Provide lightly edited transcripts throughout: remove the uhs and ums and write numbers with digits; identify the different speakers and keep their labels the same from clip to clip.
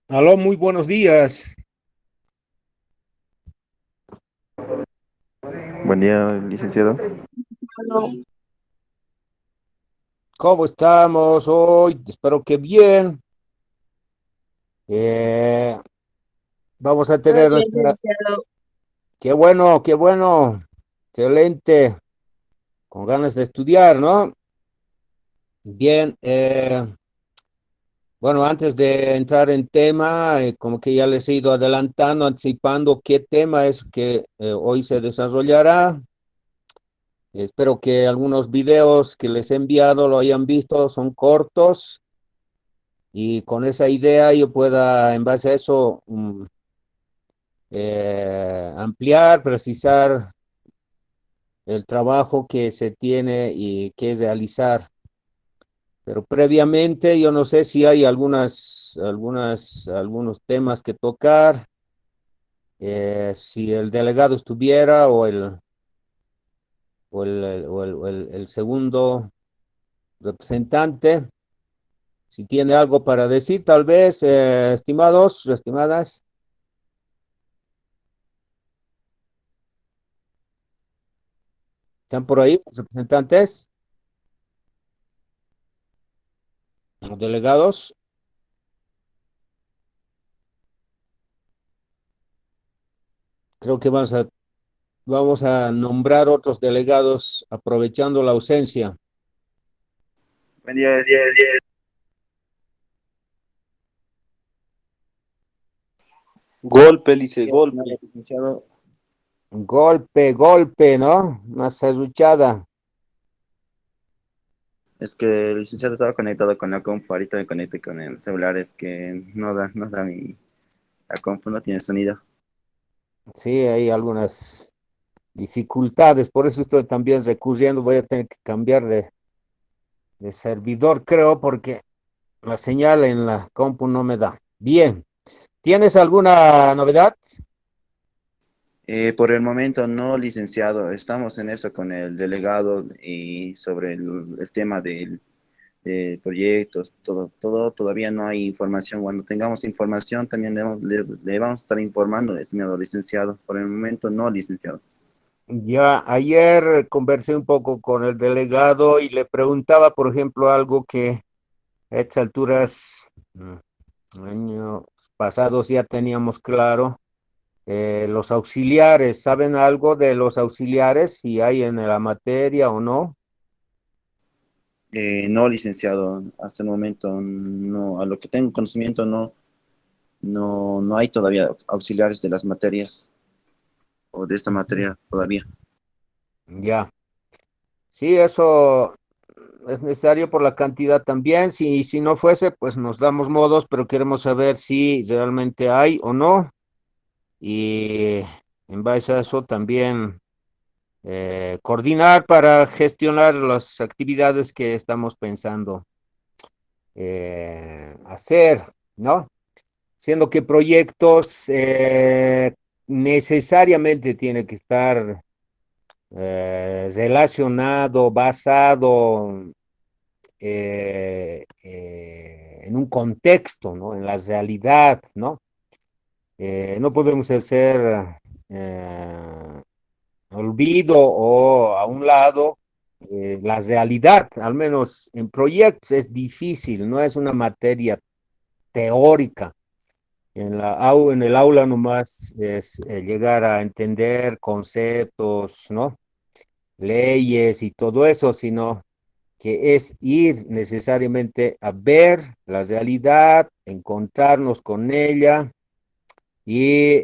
Speaker 1: Aló, muy buenos días.
Speaker 2: Buen día, licenciado.
Speaker 1: ¿Cómo estamos hoy? Espero que bien. Eh, Vamos a
Speaker 3: Todo
Speaker 1: tener
Speaker 3: bien,
Speaker 1: nuestra...
Speaker 3: licenciado.
Speaker 1: Qué bueno, qué bueno. Excelente. Con ganas de estudiar, ¿no? Bien. Bueno, antes de entrar en tema, como que ya les he ido adelantando, anticipando qué tema es que hoy se desarrollará. Espero que algunos videos que les he enviado lo hayan visto, son cortos. Y con esa idea yo pueda, en base a eso, ampliar, precisar el trabajo que se tiene y que realizar. Pero previamente yo no sé si hay algunos temas que tocar, si el delegado estuviera o el segundo representante, si tiene algo para decir, tal vez, estimados, estimadas, ¿están por ahí los representantes, los delegados? Creo que vamos a nombrar otros delegados aprovechando la ausencia.
Speaker 2: Buen día, golpe, dice golpe.
Speaker 3: Licenciado.
Speaker 1: Golpe, golpe, ¿no? Una serruchada.
Speaker 3: Es que el licenciado estaba conectado con la compu, ahorita me conecté con el celular, es que no da la compu no tiene sonido.
Speaker 1: Sí, hay algunas dificultades, por eso estoy también recurriendo. Voy a tener que cambiar de servidor, creo, porque la señal en la compu no me da. Bien, ¿tienes alguna novedad?
Speaker 3: Por el momento no, licenciado, estamos en eso con el delegado y sobre el tema de proyectos, todo, todavía no hay información. Cuando tengamos información también le vamos a estar informando, estimado licenciado. Por el momento no, licenciado.
Speaker 1: Ya ayer conversé un poco con el delegado y le preguntaba, por ejemplo, algo que a estas alturas, años pasados ya teníamos claro. Los auxiliares, ¿saben algo de los auxiliares? Si hay en la materia o no.
Speaker 3: No, licenciado, hasta el momento no, a lo que tengo conocimiento no hay todavía auxiliares de las materias o de esta
Speaker 1: Ujú.
Speaker 3: materia todavía.
Speaker 1: Ya. Sí, eso es necesario por la cantidad también. Si no fuese, pues nos damos modos, pero queremos saber si realmente hay o no. Y en base a eso también coordinar para gestionar las actividades que estamos pensando hacer, ¿no? Siendo que proyectos necesariamente tiene que estar relacionado, basado en un contexto, ¿no? En la realidad, ¿no? No podemos hacer olvido o a un lado la realidad, al menos en proyectos es difícil, no es una materia teórica. En el aula nomás es llegar a entender conceptos, ¿no? Leyes y todo eso, sino que es ir necesariamente a ver la realidad, encontrarnos con ella y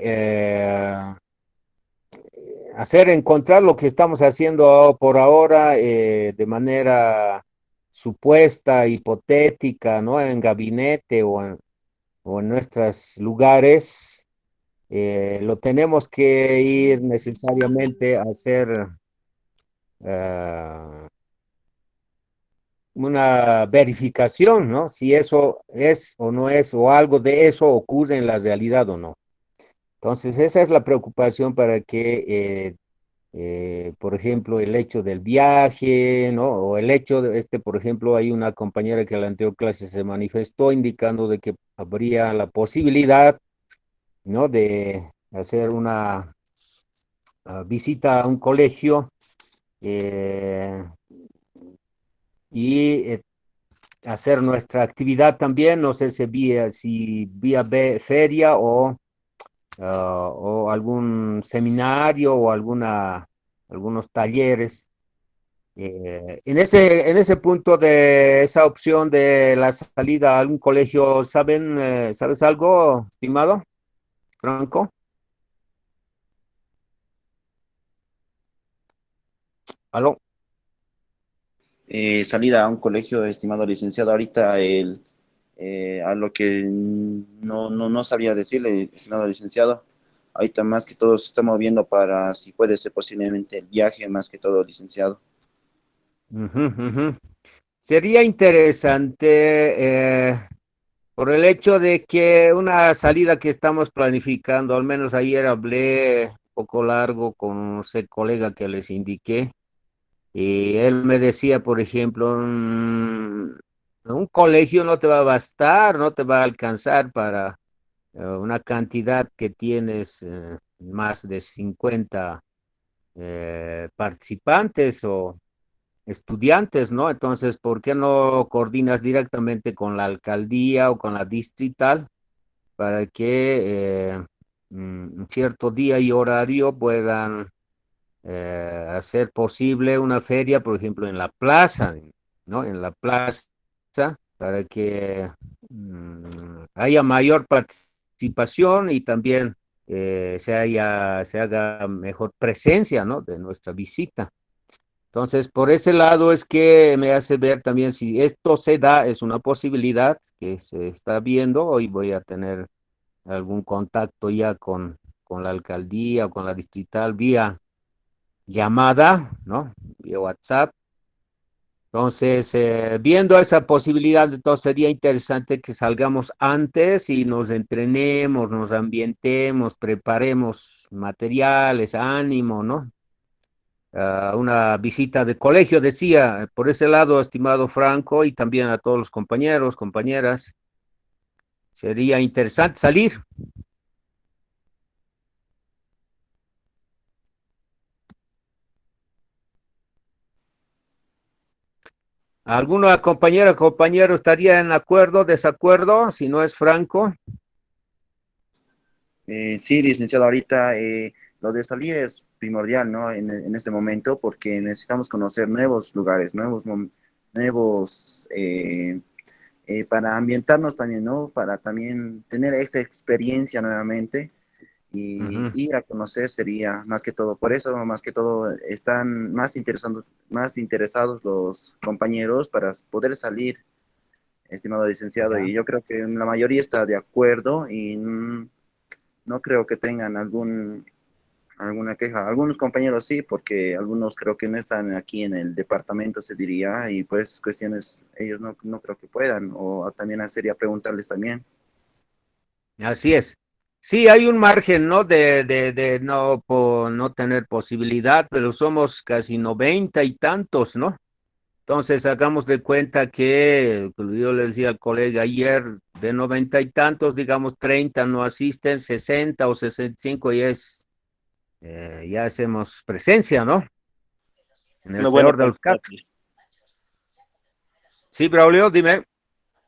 Speaker 1: encontrar lo que estamos haciendo por ahora de manera supuesta, hipotética, ¿no? En gabinete o en nuestros lugares. Lo tenemos que ir necesariamente a hacer eh, una verificación, ¿no? Si eso es o no es, o algo de eso ocurre en la realidad o no. Entonces, esa es la preocupación para que Por ejemplo, el hecho del viaje, ¿no? O el hecho de por ejemplo, hay una compañera que en la anterior clase se manifestó indicando de que habría la posibilidad, ¿no? De hacer una visita a un colegio eh, y hacer nuestra actividad también, no sé si vía feria o algún seminario o algunos talleres. En ese punto de esa opción de la salida a algún colegio, ¿sabes algo, estimado Franco? ¿Aló?
Speaker 3: Salida a un colegio, estimado licenciado, ahorita a lo que no sabría decirle, estimado licenciado, ahorita más que todo se está moviendo para si puede ser posiblemente el viaje, más que todo, licenciado.
Speaker 1: Ujú, ujú. Sería interesante por el hecho de que una salida que estamos planificando, al menos ayer hablé un poco largo con ese colega que les indiqué. Y él me decía, por ejemplo, un colegio no te va a bastar, no te va a alcanzar para una cantidad que tienes más de 50 participantes o estudiantes, ¿no? Entonces, ¿por qué no coordinas directamente con la alcaldía o con la distrital para que un cierto día y horario puedan hacer posible una feria, por ejemplo, en la plaza, ¿no? En la plaza, para que haya mayor participación y también se haga mejor presencia, ¿no? De nuestra visita. Entonces, por ese lado es que me hace ver también si esto se da, es una posibilidad que se está viendo. Hoy voy a tener algún contacto ya con la alcaldía o con la distrital vía llamada, ¿no? Vía WhatsApp. Entonces, viendo esa posibilidad, entonces sería interesante que salgamos antes y nos entrenemos, nos ambientemos, preparemos materiales, ánimo, ¿no? Una visita de colegio, decía, por ese lado, estimado Franco, y también a todos los compañeros, compañeras, sería interesante salir. ¿Alguna compañera, compañero estaría en acuerdo, desacuerdo, si no es Franco?
Speaker 3: Sí, licenciado, ahorita lo de salir es primordial, ¿no? En este momento, porque necesitamos conocer nuevos lugares, nuevos para ambientarnos también, ¿no? Para también tener esa experiencia nuevamente y
Speaker 1: Ujú.
Speaker 3: ir a conocer sería más que todo. Por eso, más que todo, están más interesados los compañeros para poder salir, estimado licenciado,
Speaker 1: Ya.
Speaker 3: y yo creo que la mayoría está de acuerdo y no creo que tengan alguna queja. Algunos compañeros sí, porque algunos creo que no están aquí en el departamento, se diría, y pues cuestiones, ellos no creo que puedan, o también sería preguntarles también.
Speaker 1: Así es. Sí, hay un margen, ¿no? De no tener posibilidad, pero somos casi 90 y tantos, ¿no? Entonces, hagamos de cuenta que, como yo le decía al colega ayer, de 90 y tantos, digamos 30 no asisten, 60 o 65 ya hacemos presencia, ¿no? En el
Speaker 4: Una buena
Speaker 1: peor de los
Speaker 4: cantidad.
Speaker 1: casos. Sí, Braulio, dime.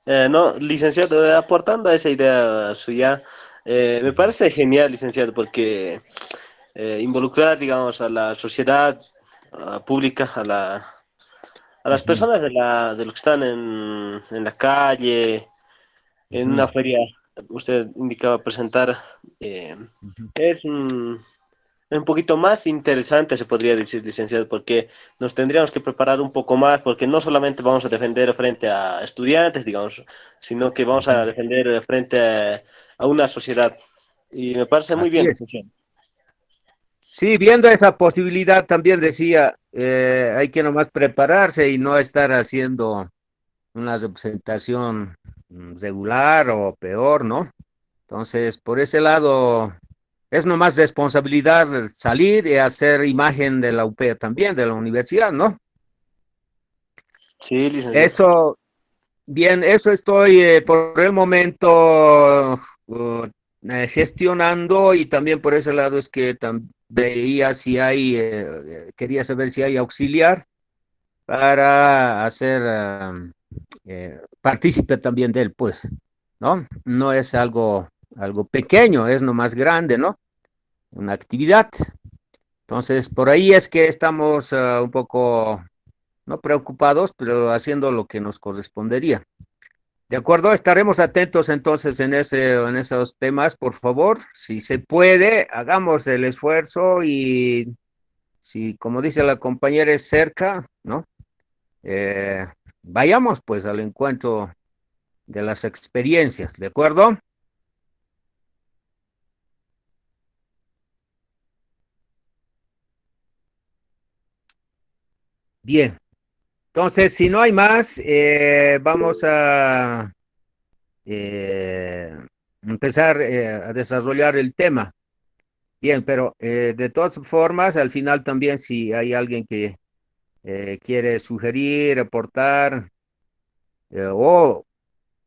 Speaker 4: No, licenciado, aportando a esa idea suya, me parece genial, licenciado, porque involucrar, digamos, a la sociedad pública, a las
Speaker 1: Ujú,
Speaker 4: personas de los que están en la calle, en
Speaker 1: ujú,
Speaker 4: una feria, usted indicaba presentar, eh,
Speaker 1: ujú.
Speaker 4: es un poquito más interesante, se podría decir, licenciado, porque nos tendríamos que preparar un poco más, porque no solamente vamos a defender frente a estudiantes, digamos, sino que vamos a
Speaker 1: Ujú.
Speaker 4: defender frente a una sociedad. Y me parece muy
Speaker 1: Así
Speaker 4: bien,
Speaker 1: es.
Speaker 4: licenciado.
Speaker 1: Sí, viendo esa posibilidad también decía, hay que nomás prepararse y no estar haciendo una representación regular o peor, ¿no? Entonces, por ese lado, Es nomás responsabilidad salir y hacer imagen de la UP también, de la universidad, ¿no?
Speaker 4: Sí, licenciado.
Speaker 1: Eso, bien, eso estoy por el momento gestionando y también por ese lado es que veía si hay, quería saber si hay auxiliar para hacer partícipe también de él, pues, ¿no? No es algo pequeño, es nomás grande, ¿no? Una actividad. Entonces, por ahí es que estamos un poco, no preocupados, pero haciendo lo que nos correspondería. De acuerdo, estaremos atentos entonces en esos temas, por favor. Si se puede, hagamos el esfuerzo y si, como dice la compañera, es cerca, ¿no? Eh, vayamos pues al encuentro de las experiencias, ¿de acuerdo? Bien, entonces si no hay más, vamos a eh, empezar a desarrollar el tema. Bien, pero de todas formas, al final también si hay alguien que quiere sugerir, aportar, o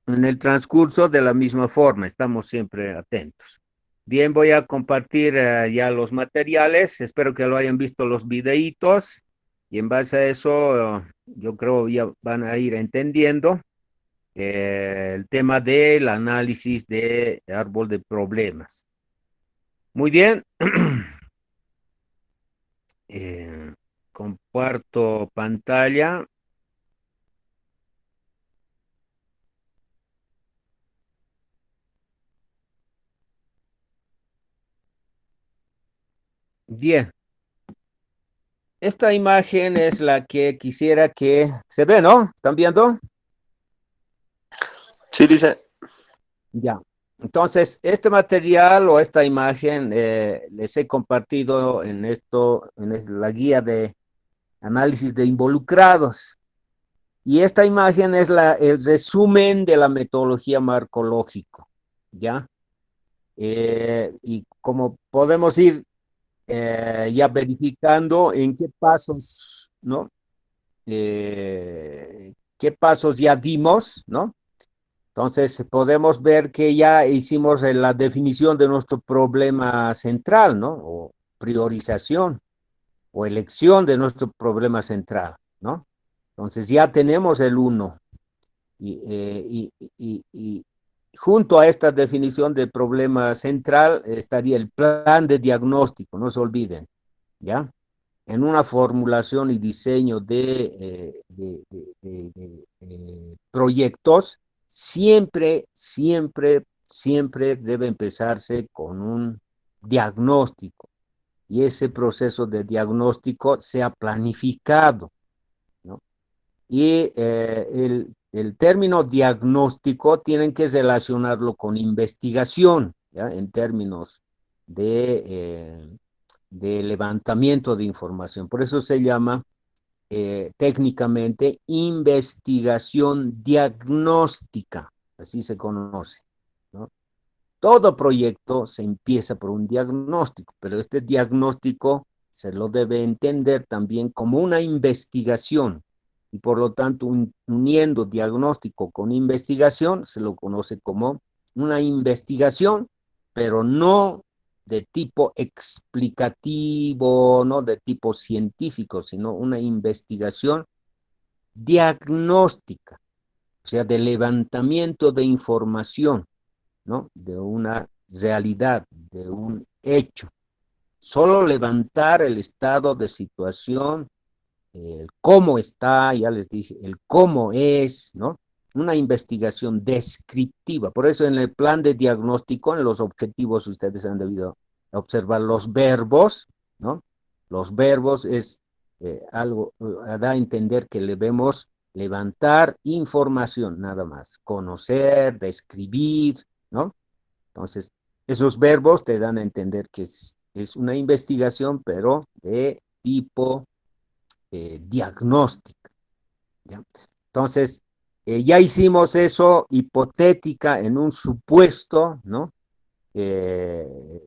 Speaker 1: en el transcurso de la misma forma, estamos siempre atentos. Bien, voy a compartir ya los materiales, espero que lo hayan visto los videitos y en base a eso yo creo ya van a ir entendiendo el tema del análisis de árbol de problemas. Muy bien. Eh, comparto pantalla. Bien, esta imagen es la que quisiera que se ve, ¿no? ¿Están viendo?
Speaker 4: Sí, licenciado.
Speaker 1: Ya. Entonces, este material o esta imagen les he compartido en la guía de análisis de involucrados. Y esta imagen es el resumen de la metodología marcológico, ¿ya? Y como podemos ir ya verificando en qué pasos, ¿no? Qué pasos ya dimos, ¿no? Entonces podemos ver que ya hicimos la definición de nuestro problema central, ¿no? O priorización o elección de nuestro problema central, ¿no? Entonces ya tenemos el uno y junto a esta definición de problema central estaría el plan de diagnóstico, no se olviden, ¿ya? En una formulación y diseño de proyectos, siempre debe empezarse con un diagnóstico y ese proceso de diagnóstico sea planificado, ¿no? Y el término diagnóstico tienen que relacionarlo con investigación, ¿ya? En términos de, eh, de levantamiento de información. Por eso se llama técnicamente investigación diagnóstica, así se conoce, ¿no? Todo proyecto se empieza por un diagnóstico, pero este diagnóstico se lo debe entender también como una investigación y por lo tanto uniendo diagnóstico con investigación se lo conoce como una investigación, pero no de tipo explicativo, no de tipo científico, sino una investigación diagnóstica, o sea, de levantamiento de información, ¿no? De una realidad, de un hecho. Solo levantar el estado de situación, el cómo está, ya les dije, el cómo es, ¿no? Una investigación descriptiva. Por eso en el plan de diagnóstico, en los objetivos, ustedes han debido observar los verbos, ¿no? Los verbos es algo, da a entender que debemos levantar información, nada más. Conocer, describir, ¿no? Entonces, esos verbos te dan a entender que es una investigación, pero de tipo diagnóstica, ¿ya? Entonces, ya hicimos eso hipotética en un supuesto, ¿no? Eh,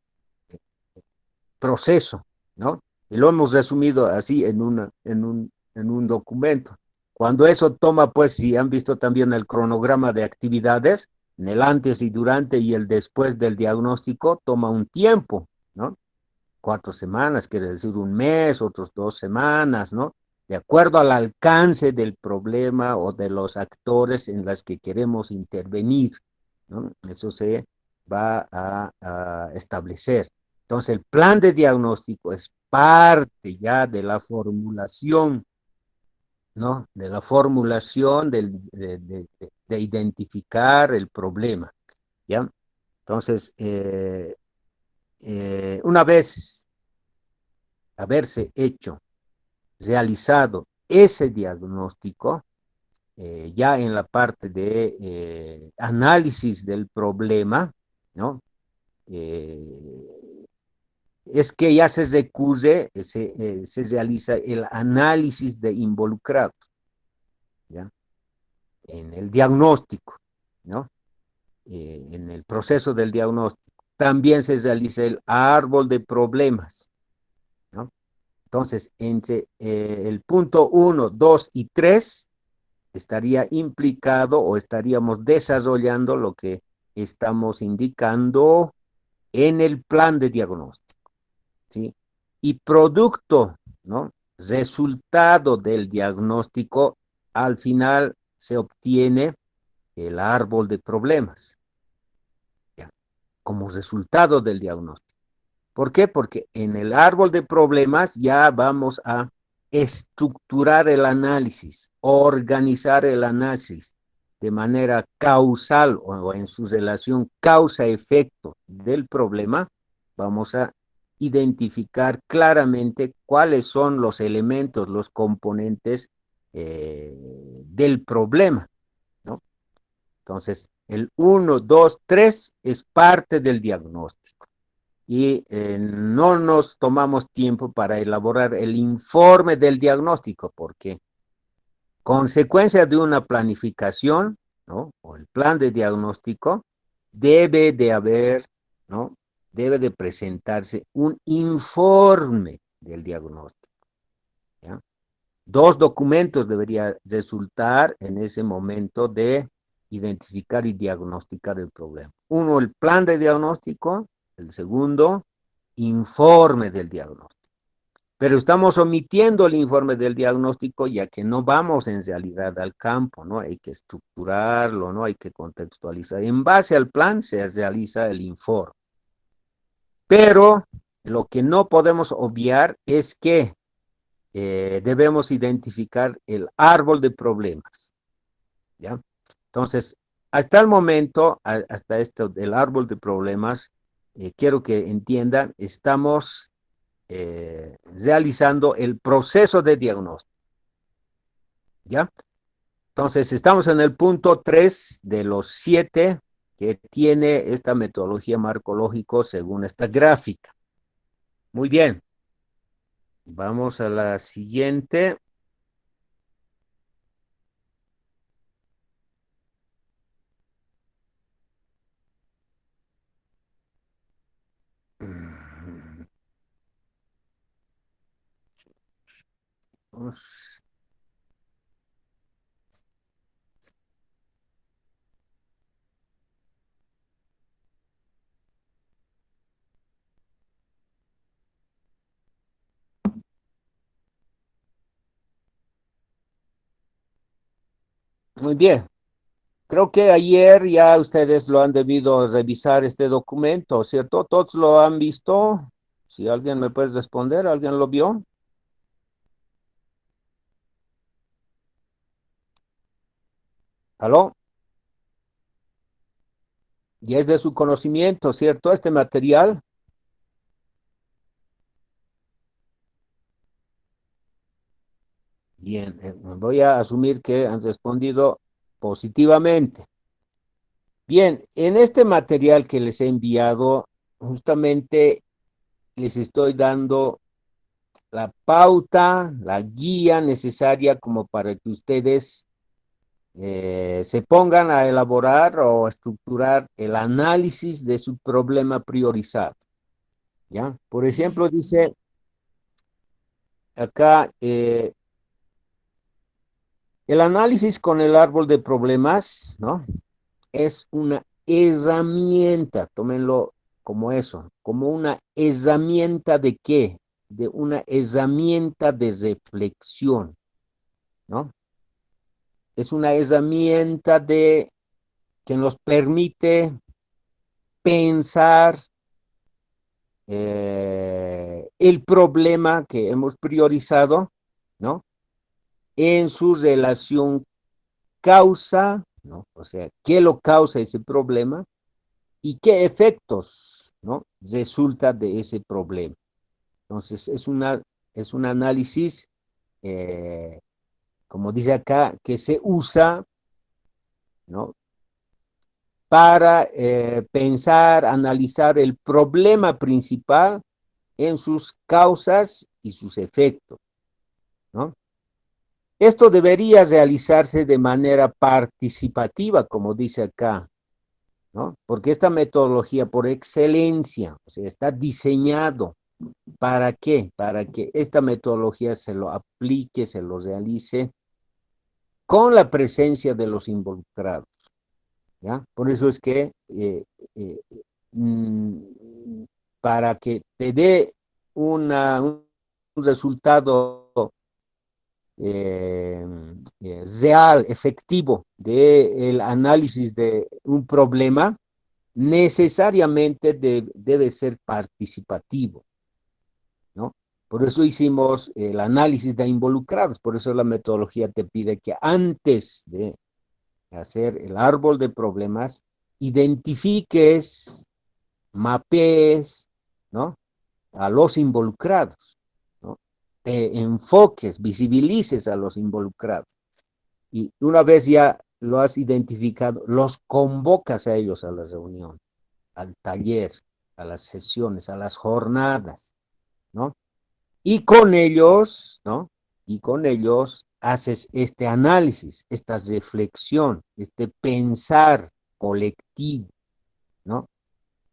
Speaker 1: proceso, ¿no? Y lo hemos resumido así en un documento. Cuando eso toma, pues, si han visto también el cronograma de actividades, en el antes y durante y el después del diagnóstico, toma un tiempo, ¿no? 4 semanas, quiere decir un mes, otros 2 semanas, ¿no? De acuerdo al alcance del problema o de los actores en los que queremos intervenir, ¿no? Eso se va a establecer. Entonces, el plan de diagnóstico es parte ya de la formulación, ¿no? De la formulación de identificar el problema, ¿ya? Entonces, una vez haberse hecho, realizado ese diagnóstico, ya en la parte de análisis del problema, ¿no? Es que ya se recurre, se realiza el análisis de involucrados, ¿ya? En el diagnóstico, ¿no? En el proceso del diagnóstico. También se realiza el árbol de problemas, ¿no? Entonces, entre el punto 1, 2 y 3 estaría implicado o estaríamos desarrollando lo que estamos indicando en el plan de diagnóstico, ¿sí? Y producto, ¿no? Resultado del diagnóstico, al final se obtiene el árbol de problemas, ¿ya? Como resultado del diagnóstico. ¿Por qué? Porque en el árbol de problemas ya vamos a estructurar el análisis, organizar el análisis de manera causal o en su relación causa-efecto del problema. Vamos a identificar claramente cuáles son los elementos, los componentes del problema, ¿no? Entonces, el 1, 2, 3 es parte del diagnóstico y no nos tomamos tiempo para elaborar el informe del diagnóstico, porque consecuencia de una planificación, ¿no? O el plan de diagnóstico, debe de haber, ¿no? Debe de presentarse un informe del diagnóstico, ¿ya? 2 documentos debería resultar en ese momento de identificar y diagnosticar el problema. Uno, el plan de diagnóstico. El segundo, informe del diagnóstico. Pero estamos omitiendo el informe del diagnóstico ya que no vamos en realidad al campo, ¿no? Hay que estructurarlo, ¿no? Hay que contextualizar. En base al plan se realiza el informe. Pero lo que no podemos obviar es que debemos identificar el árbol de problemas, ¿ya? Entonces, hasta el momento, hasta esto del árbol de problemas, quiero que entiendan, estamos realizando el proceso de diagnóstico, ¿ya? Entonces, estamos en el punto 3 de los 7 que tiene esta metodología marcológico según esta gráfica. Muy bien. Vamos a la siguiente. Vamos. Muy bien. Creo que ayer ya ustedes lo han debido revisar este documento, ¿cierto? ¿Todos lo han visto? Si alguien me puede responder, ¿alguien lo vio? ¿Aló? Y es de su conocimiento, ¿cierto? Este material. Bien, voy a asumir que han respondido positivamente. Bien, en este material que les he enviado, justamente les estoy dando la pauta, la guía necesaria como para que ustedes se pongan a elaborar o a estructurar el análisis de su problema priorizado. ¿ya? Por ejemplo, dice acá, el análisis con el árbol de problemas, ¿no? Es una herramienta, tómenlo como eso, como una herramienta de qué, de una herramienta de reflexión, ¿no? Es una herramienta de que nos permite pensar el problema que hemos priorizado, ¿no? En su relación causa, ¿no? O sea, ¿qué lo causa ese problema? Y qué efectos, ¿no? Resulta de ese problema. Entonces, es un análisis, eh, como dice acá, que se usa, ¿no? Para pensar, analizar el problema principal en sus causas y sus efectos, ¿no? Esto debería realizarse de manera participativa, como dice acá, ¿no? Porque esta metodología por excelencia, o sea, está diseñado. ¿Para qué? Para que esta metodología se lo aplique, se lo realice con la presencia de los involucrados, ¿ya? Por eso es que eh, mm, para que te dé un resultado eh, real, efectivo del análisis de un problema, necesariamente debe ser participativo, ¿no? Por eso hicimos el análisis de involucrados, por eso la metodología te pide que antes de hacer el árbol de problemas, identifiques, mapees, ¿no? A los involucrados, ¿no? Te enfoques, visibilices a los involucrados. Y una vez ya lo has identificado, los convocas a ellos a la reunión, al taller, a las sesiones, a las jornadas, ¿no? Y con ellos, ¿no? Y con ellos haces este análisis, esta reflexión, este pensar colectivo, ¿no?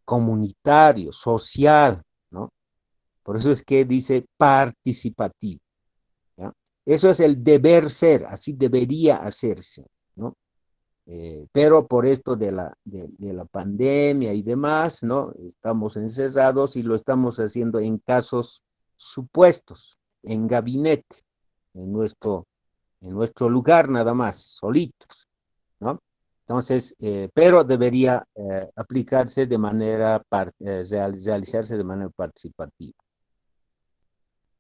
Speaker 1: Comunitario, social, ¿no? Por eso es que dice participativo, ¿ya? Eso es el deber ser, así debería hacerse, ¿no? Pero por esto de la pandemia y demás, ¿no? Estamos encerrados y lo estamos haciendo en casos supuestos, en gabinete, en en nuestro lugar nada más, solitos, ¿no? Entonces, pero debería aplicarse de manera, realizarse de manera participativa.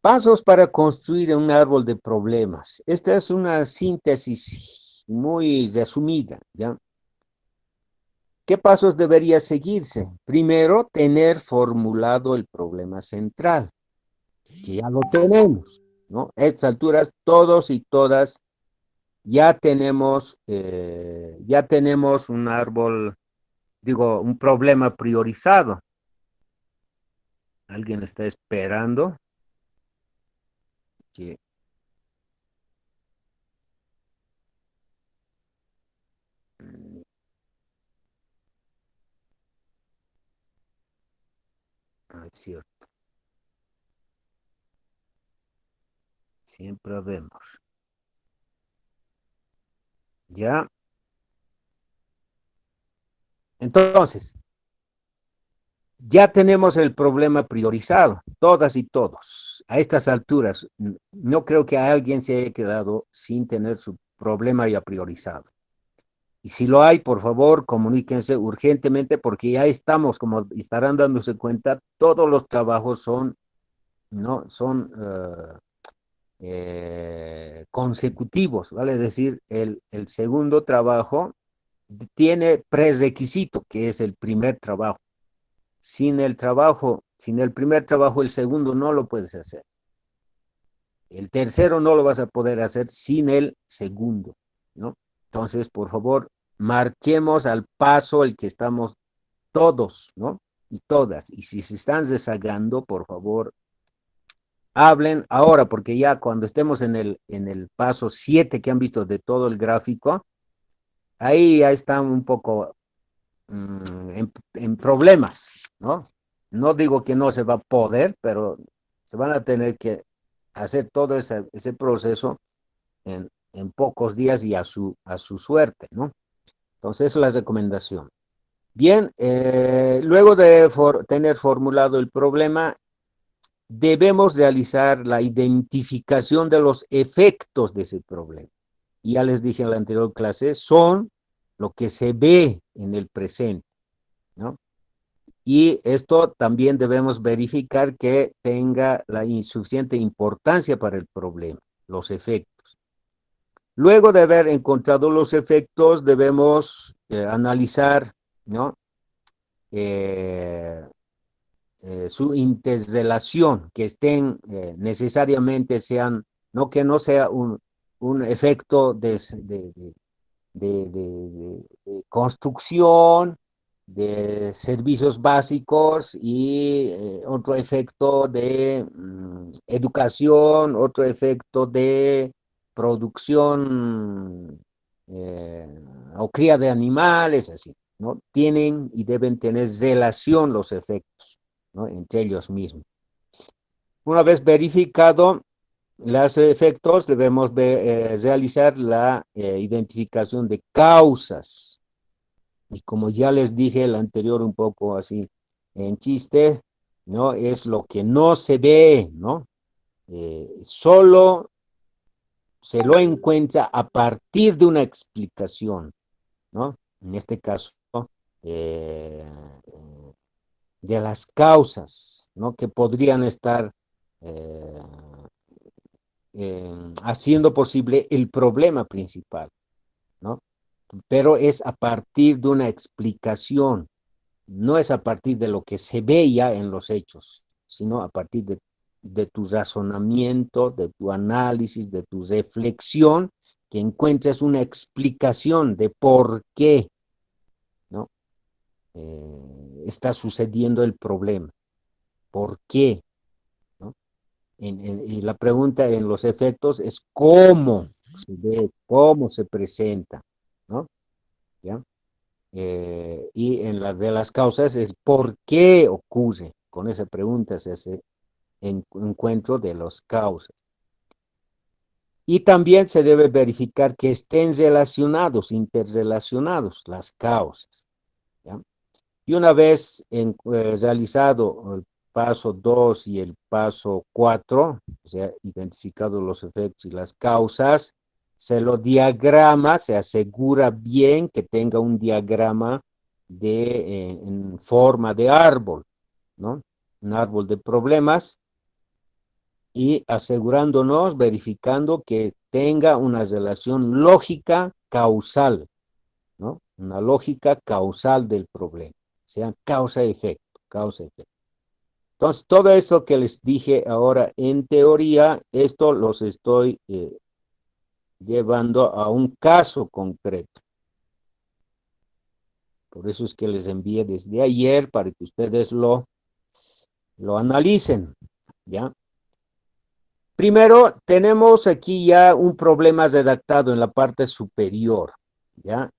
Speaker 1: Pasos para construir un árbol de problemas. Esta es una síntesis muy resumida, ¿ya? ¿Qué pasos debería seguirse? Primero, tener formulado el problema central, que ya lo tenemos, ¿no? A estas alturas, todos y todas ya tenemos un árbol, digo, un problema priorizado. Alguien está esperando que... es cierto, siempre vemos. ¿Ya? Entonces, ya tenemos el problema priorizado, todas y todos. A estas alturas, no creo que alguien se haya quedado sin tener su problema ya priorizado. Y si lo hay, por favor, comuníquense urgentemente porque ya estamos, como estarán dándose cuenta, todos los trabajos son, ¿no? Son consecutivos, ¿vale? Es decir, el segundo trabajo tiene prerequisito, que es el primer trabajo. Sin el primer trabajo, el segundo no lo puedes hacer. El tercero no lo vas a poder hacer sin el segundo, ¿no? Entonces, por favor, marchemos al paso el que estamos todos, ¿no? Y todas. Y si se están rezagando, por favor, hablen ahora, porque ya cuando estemos en el paso 7 que han visto de todo el gráfico, ahí ya están un poco en problemas, ¿no? No digo que no se va a poder, pero se van a tener que hacer todo ese proceso en pocos días y a su suerte, ¿no? Entonces, esa es la recomendación. Bien, luego de tener formulado el problema, debemos realizar la identificación de los efectos de ese problema. Y ya les dije en la anterior clase, son lo que se ve en el presente, ¿no? Y esto también debemos verificar que tenga la insuficiente importancia para el problema, los efectos. Luego de haber encontrado los efectos, debemos analizar, ¿no? Eh, su interrelación, que estén necesariamente sean, no que no sea un efecto de construcción, de servicios básicos y otro efecto de educación, otro efecto de producción o cría de animales, así, ¿no? Tienen y deben tener relación los efectos, ¿no? Entre ellos mismos. Una vez verificado los efectos, debemos realizar la identificación de causas. Y como ya les dije el anterior un poco así en chiste, ¿no? Es lo que no se ve, ¿no? Solo se lo encuentra a partir de una explicación, ¿no? En este caso, eh, de las causas, ¿no? Que podrían estar eh, haciendo posible el problema principal, ¿no? Pero es a partir de una explicación, no es a partir de lo que se veía en los hechos, sino a partir de tu razonamiento, de tu análisis, de tu reflexión, que encuentres una explicación de por qué, ¿no? Está sucediendo el problema, por qué, ¿no? Y la pregunta en los efectos es cómo se ve, cómo se presenta, ¿no? ¿Ya? Y en la de las causas es por qué ocurre. Con esa pregunta se hace encuentro de las causas. Y también se debe verificar que estén relacionados, interrelacionados las causas, ¿ya? Y una vez realizado el paso 2 y el paso 4, o sea, identificados los efectos y las causas, se lo diagrama, se asegura bien que tenga un diagrama en forma de árbol, ¿no? Un árbol de problemas y asegurándonos, verificando que tenga una relación lógica causal, ¿no? Una lógica causal del problema, o sea, causa-efecto, causa-efecto. Entonces, todo esto que les dije ahora en teoría, esto los estoy llevando a un caso concreto. Por eso es que les envié desde ayer para que ustedes lo analicen, ¿ya? Primero, tenemos aquí ya un problema redactado en la parte superior, ¿ya?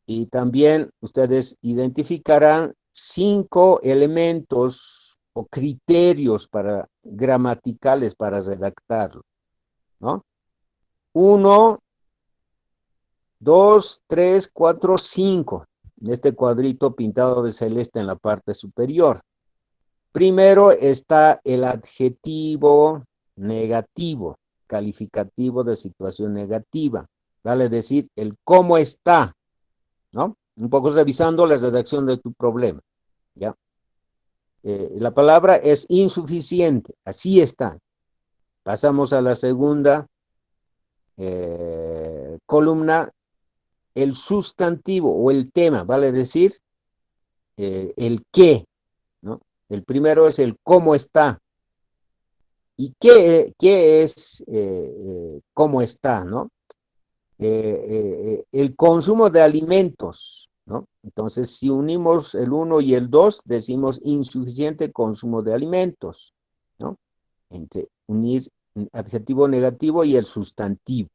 Speaker 1: Y también ustedes identificarán 5 elementos o criterios gramaticales para redactarlo, ¿no? 1, 2, 3, 4, 5. En este cuadrito pintado de celeste en la parte superior. Primero está el adjetivo negativo, calificativo de situación negativa. Vale decir, el cómo está, ¿no? Un poco revisando la redacción de tu problema, ¿ya? La palabra es insuficiente, así está. Pasamos a la segunda columna, el sustantivo o el tema, vale decir, el qué, ¿no? El primero es el cómo está. ¿Y qué es cómo está, ¿no? El consumo de alimentos, ¿no? Entonces, si unimos el 1 y el 2, decimos insuficiente consumo de alimentos, ¿no? Entre unir adjetivo negativo y el sustantivo.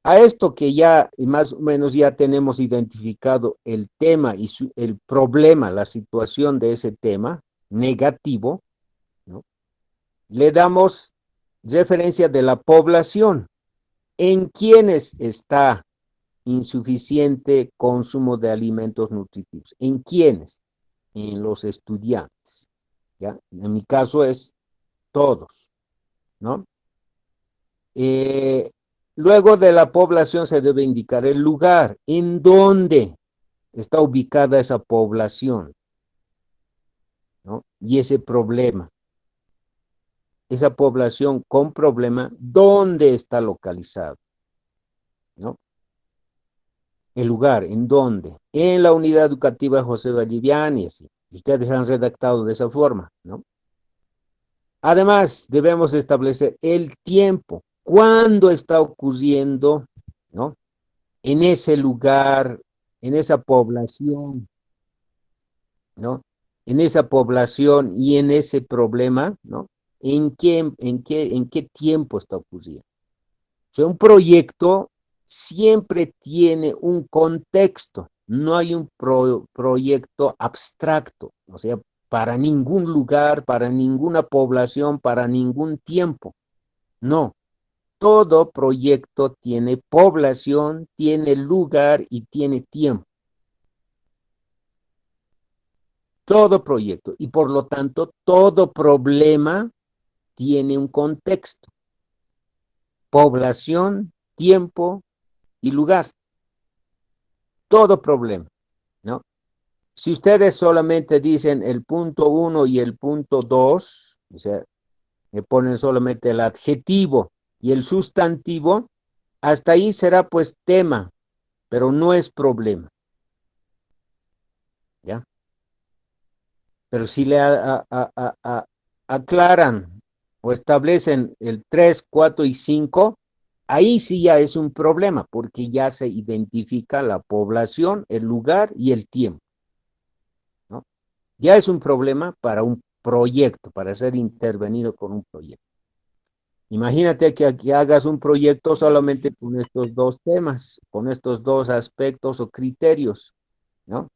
Speaker 1: A esto que ya más o menos ya tenemos identificado el tema y el problema, la situación de ese tema negativo, ¿no? Le damos referencia de la población. ¿En quiénes está insuficiente consumo de alimentos nutritivos? ¿En quiénes? En los estudiantes, ¿ya? En mi caso es todos, ¿no? Luego de la población se debe indicar el lugar en donde está ubicada esa población, ¿no? Y ese problema, esa población con problema, ¿dónde está localizado? ¿No? El lugar, ¿en dónde? En la unidad educativa José Valliviani, así. Ustedes han redactado de esa forma, ¿no? Además, debemos establecer el tiempo, cuándo está ocurriendo, ¿no? En ese lugar, en esa población, ¿no? En esa población y en ese problema, ¿no? ¿En qué tiempo está ocurriendo? O sea, un proyecto siempre tiene un contexto, no hay un proyecto abstracto, o sea, para ningún lugar, para ninguna población, para ningún tiempo. No, todo proyecto tiene población, tiene lugar y tiene tiempo. Todo proyecto y por lo tanto todo problema tiene un contexto, población, tiempo y lugar. Todo problema, ¿no? Si ustedes solamente dicen el punto 1 y el punto 2, o sea, me ponen solamente el adjetivo y el sustantivo, hasta ahí será pues tema, pero no es problema, ¿ya? Pero si le aclaran o establecen el 3, 4 y 5, ahí sí ya es un problema, porque ya se identifica la población, el lugar y el tiempo, ¿no? Ya es un problema para un proyecto, para ser intervenido con un proyecto. Imagínate que aquí hagas un proyecto solamente con estos dos temas, con estos dos aspectos o criterios, ¿no?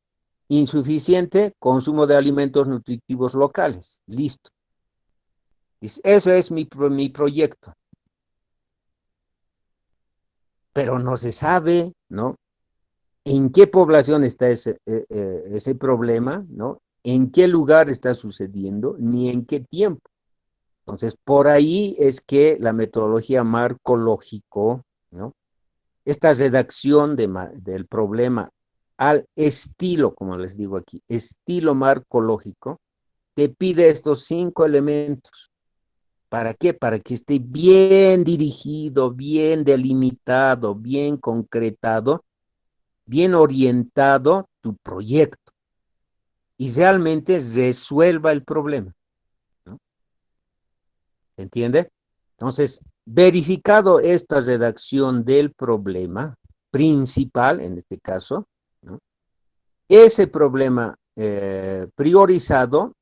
Speaker 1: Insuficiente consumo de alimentos nutritivos locales. Listo. Eso es mi proyecto. Pero no se sabe, ¿no? ¿En qué población está ese problema, ¿no? ¿En qué lugar está sucediendo? Ni en qué tiempo. Entonces, por ahí es que la metodología marcológico, ¿no? Esta redacción del problema al estilo, como les digo aquí, estilo marcológico, te pide estos 5 elementos. ¿Para qué? Para que esté bien dirigido, bien delimitado, bien concretado, bien orientado tu proyecto y realmente resuelva el problema, ¿no? ¿Entiende? Entonces, verificado esta redacción del problema principal, en este caso, ¿no? Ese problema priorizado,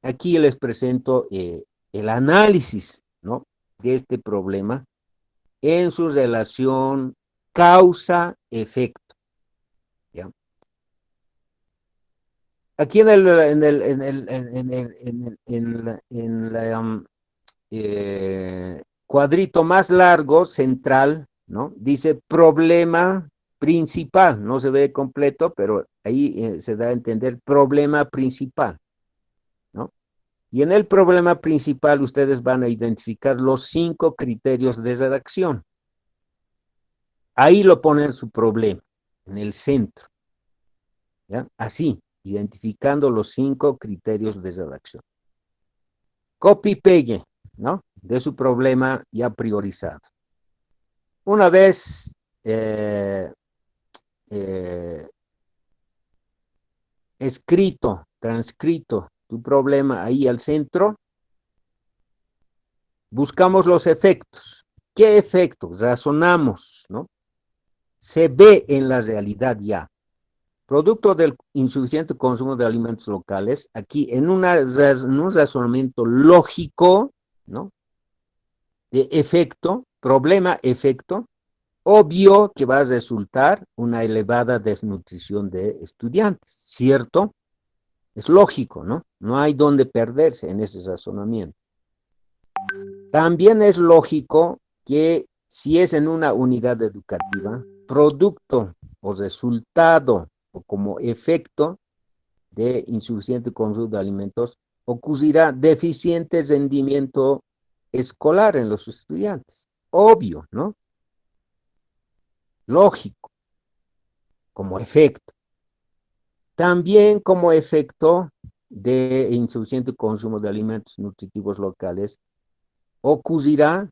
Speaker 1: aquí les presento el análisis, ¿no? De este problema en su relación causa-efecto, ¿ya? Aquí cuadrito más largo, central, ¿no? Dice problema principal, no se ve completo, pero ahí se da a entender problema principal, ¿no? Y en el problema principal ustedes van a identificar los 5 criterios de redacción. Ahí lo ponen su problema, en el centro, ¿ya? Así, identificando los 5 criterios de redacción. Copy-pegue, ¿no? De su problema ya priorizado. Una vez escrito, transcrito tu problema ahí al centro, buscamos los efectos. ¿Qué efectos? Razonamos, ¿no? Se ve en la realidad ya. Producto del insuficiente consumo de alimentos locales, aquí en un razonamiento lógico, ¿no? De efecto, problema-efecto, obvio que va a resultar una elevada desnutrición de estudiantes, ¿cierto? Es lógico, ¿no? No hay donde perderse en ese razonamiento. También es lógico que si es en una unidad educativa, producto o resultado o como efecto de insuficiente consumo de alimentos, ocurrirá deficiente rendimiento escolar en los estudiantes. Obvio, ¿no? Lógico, como efecto. También como efecto de insuficiente consumo de alimentos nutritivos locales, ocurrirá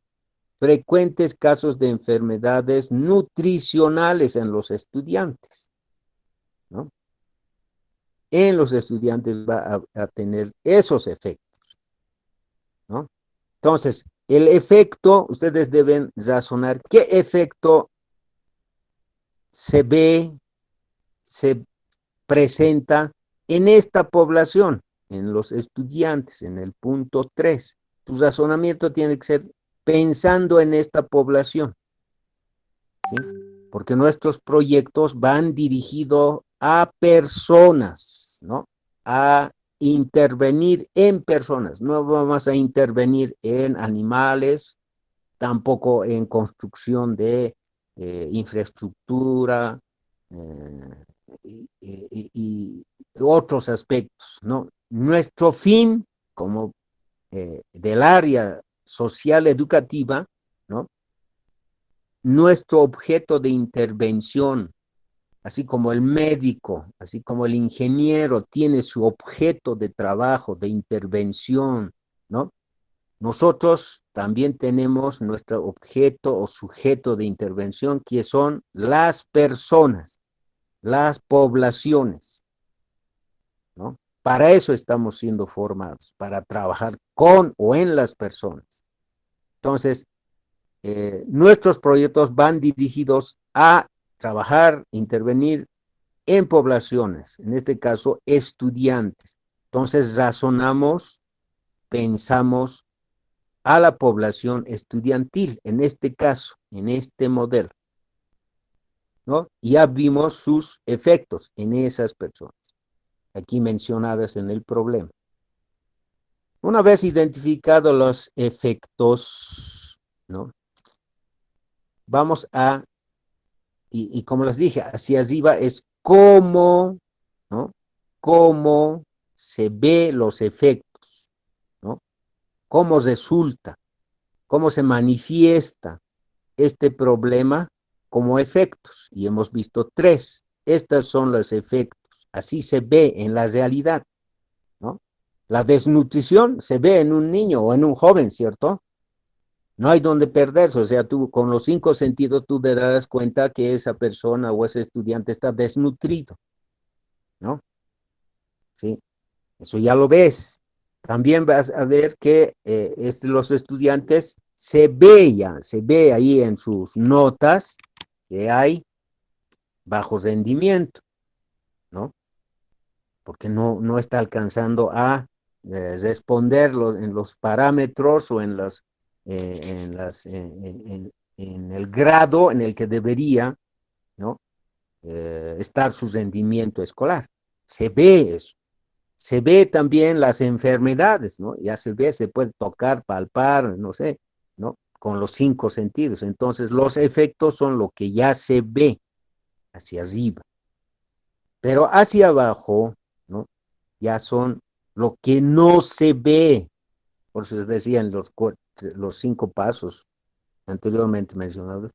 Speaker 1: frecuentes casos de enfermedades nutricionales en los estudiantes, ¿no? En los estudiantes va a tener esos efectos, ¿no? Entonces, el efecto, ustedes deben razonar qué efecto se ve, se presenta en esta población, en los estudiantes, en el punto 3. Tu razonamiento tiene que ser pensando en esta población, ¿sí? Porque nuestros proyectos van dirigidos a personas, ¿no? A intervenir en personas. No vamos a intervenir en animales, tampoco en construcción de infraestructura y otros aspectos, ¿no? Nuestro fin como del área social educativa, ¿no? Nuestro objeto de intervención, así como el médico, así como el ingeniero tiene su objeto de trabajo, de intervención, ¿no? Nosotros también tenemos nuestro objeto o sujeto de intervención, que son las personas, las poblaciones, ¿no? Para eso estamos siendo formados, para trabajar con o en las personas. Entonces, nuestros proyectos van dirigidos a trabajar, intervenir en poblaciones, en este caso estudiantes. Entonces razonamos, pensamos a la población estudiantil, en este caso, en este modelo, ¿no? Ya vimos sus efectos en esas personas, aquí mencionadas en el problema. Una vez identificados los efectos, ¿no? Vamos a, y como les dije, hacia arriba es cómo, ¿no? Cómo se ve los efectos, ¿no? Cómo resulta, cómo se manifiesta este problema como efectos. Y hemos visto 3. Estos son los efectos. Así se ve en la realidad, ¿no? La desnutrición se ve en un niño o en un joven, ¿cierto? No hay donde perderse, o sea, tú con los 5 sentidos tú te darás cuenta que esa persona o ese estudiante está desnutrido, ¿no? Sí, eso ya lo ves. También vas a ver que los estudiantes se ve ahí en sus notas que hay bajo rendimiento, ¿no? Porque no está alcanzando a responder en los parámetros o en el grado en el que debería, ¿no? Estar su rendimiento escolar. Se ve eso. Se ve también las enfermedades, ¿no? Ya se ve, se puede tocar, palpar, no sé, ¿no? Con los 5 sentidos. Entonces, los efectos son lo que ya se ve hacia arriba. Pero hacia abajo, ¿no? Ya son lo que no se ve. Por eso les decía en los 5 pasos anteriormente mencionados,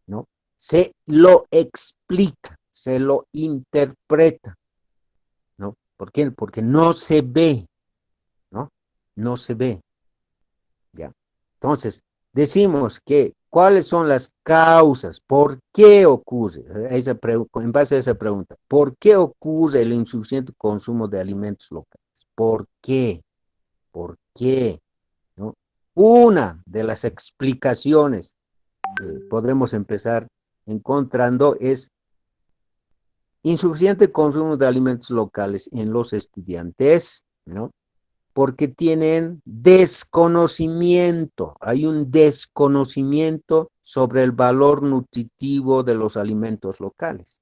Speaker 1: ¿no? Se lo explica, se lo interpreta, ¿no? ¿Por qué? Porque no se ve, ¿no? No se ve, ¿ya? Entonces, decimos que, ¿cuáles son las causas? ¿Por qué ocurre? En base a esa pregunta, ¿por qué ocurre el insuficiente consumo de alimentos locales? ¿Por qué? ¿Por qué? ¿No? Una de las explicaciones que podremos empezar encontrando es insuficiente consumo de alimentos locales en los estudiantes, ¿no? porque tienen desconocimiento. Hay un desconocimiento sobre el valor nutritivo de los alimentos locales.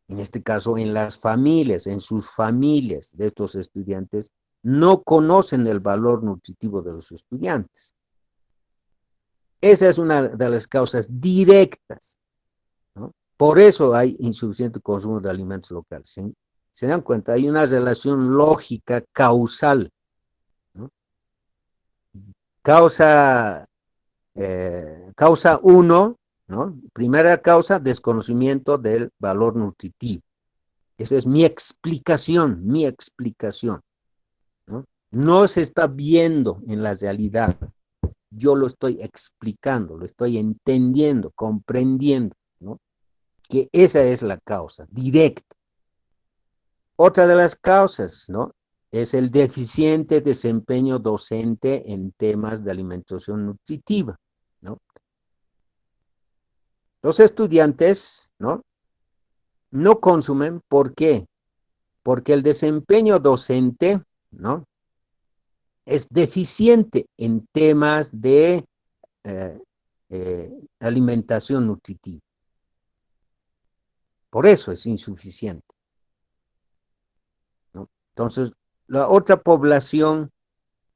Speaker 1: En este caso, en las familias, en sus familias de estos estudiantes, no conocen el valor nutritivo de los estudiantes. Esa es una de las causas directas, ¿no? Por eso hay insuficiente consumo de alimentos locales. ¿Se dan cuenta? Hay una relación lógica causal, ¿no? Causa 1, ¿no? Primera causa, desconocimiento del valor nutritivo. Esa es mi explicación, ¿no? No se está viendo en la realidad. Yo lo estoy explicando, lo estoy entendiendo, comprendiendo, ¿no? Que esa es la causa directa. Otra de las causas, ¿no? Es el deficiente desempeño docente en temas de alimentación nutritiva, ¿no? Los estudiantes, ¿no? No consumen, ¿por qué? Porque el desempeño docente, ¿no? Es deficiente en temas de alimentación nutritiva. Por eso es insuficiente, ¿no? Entonces, la otra población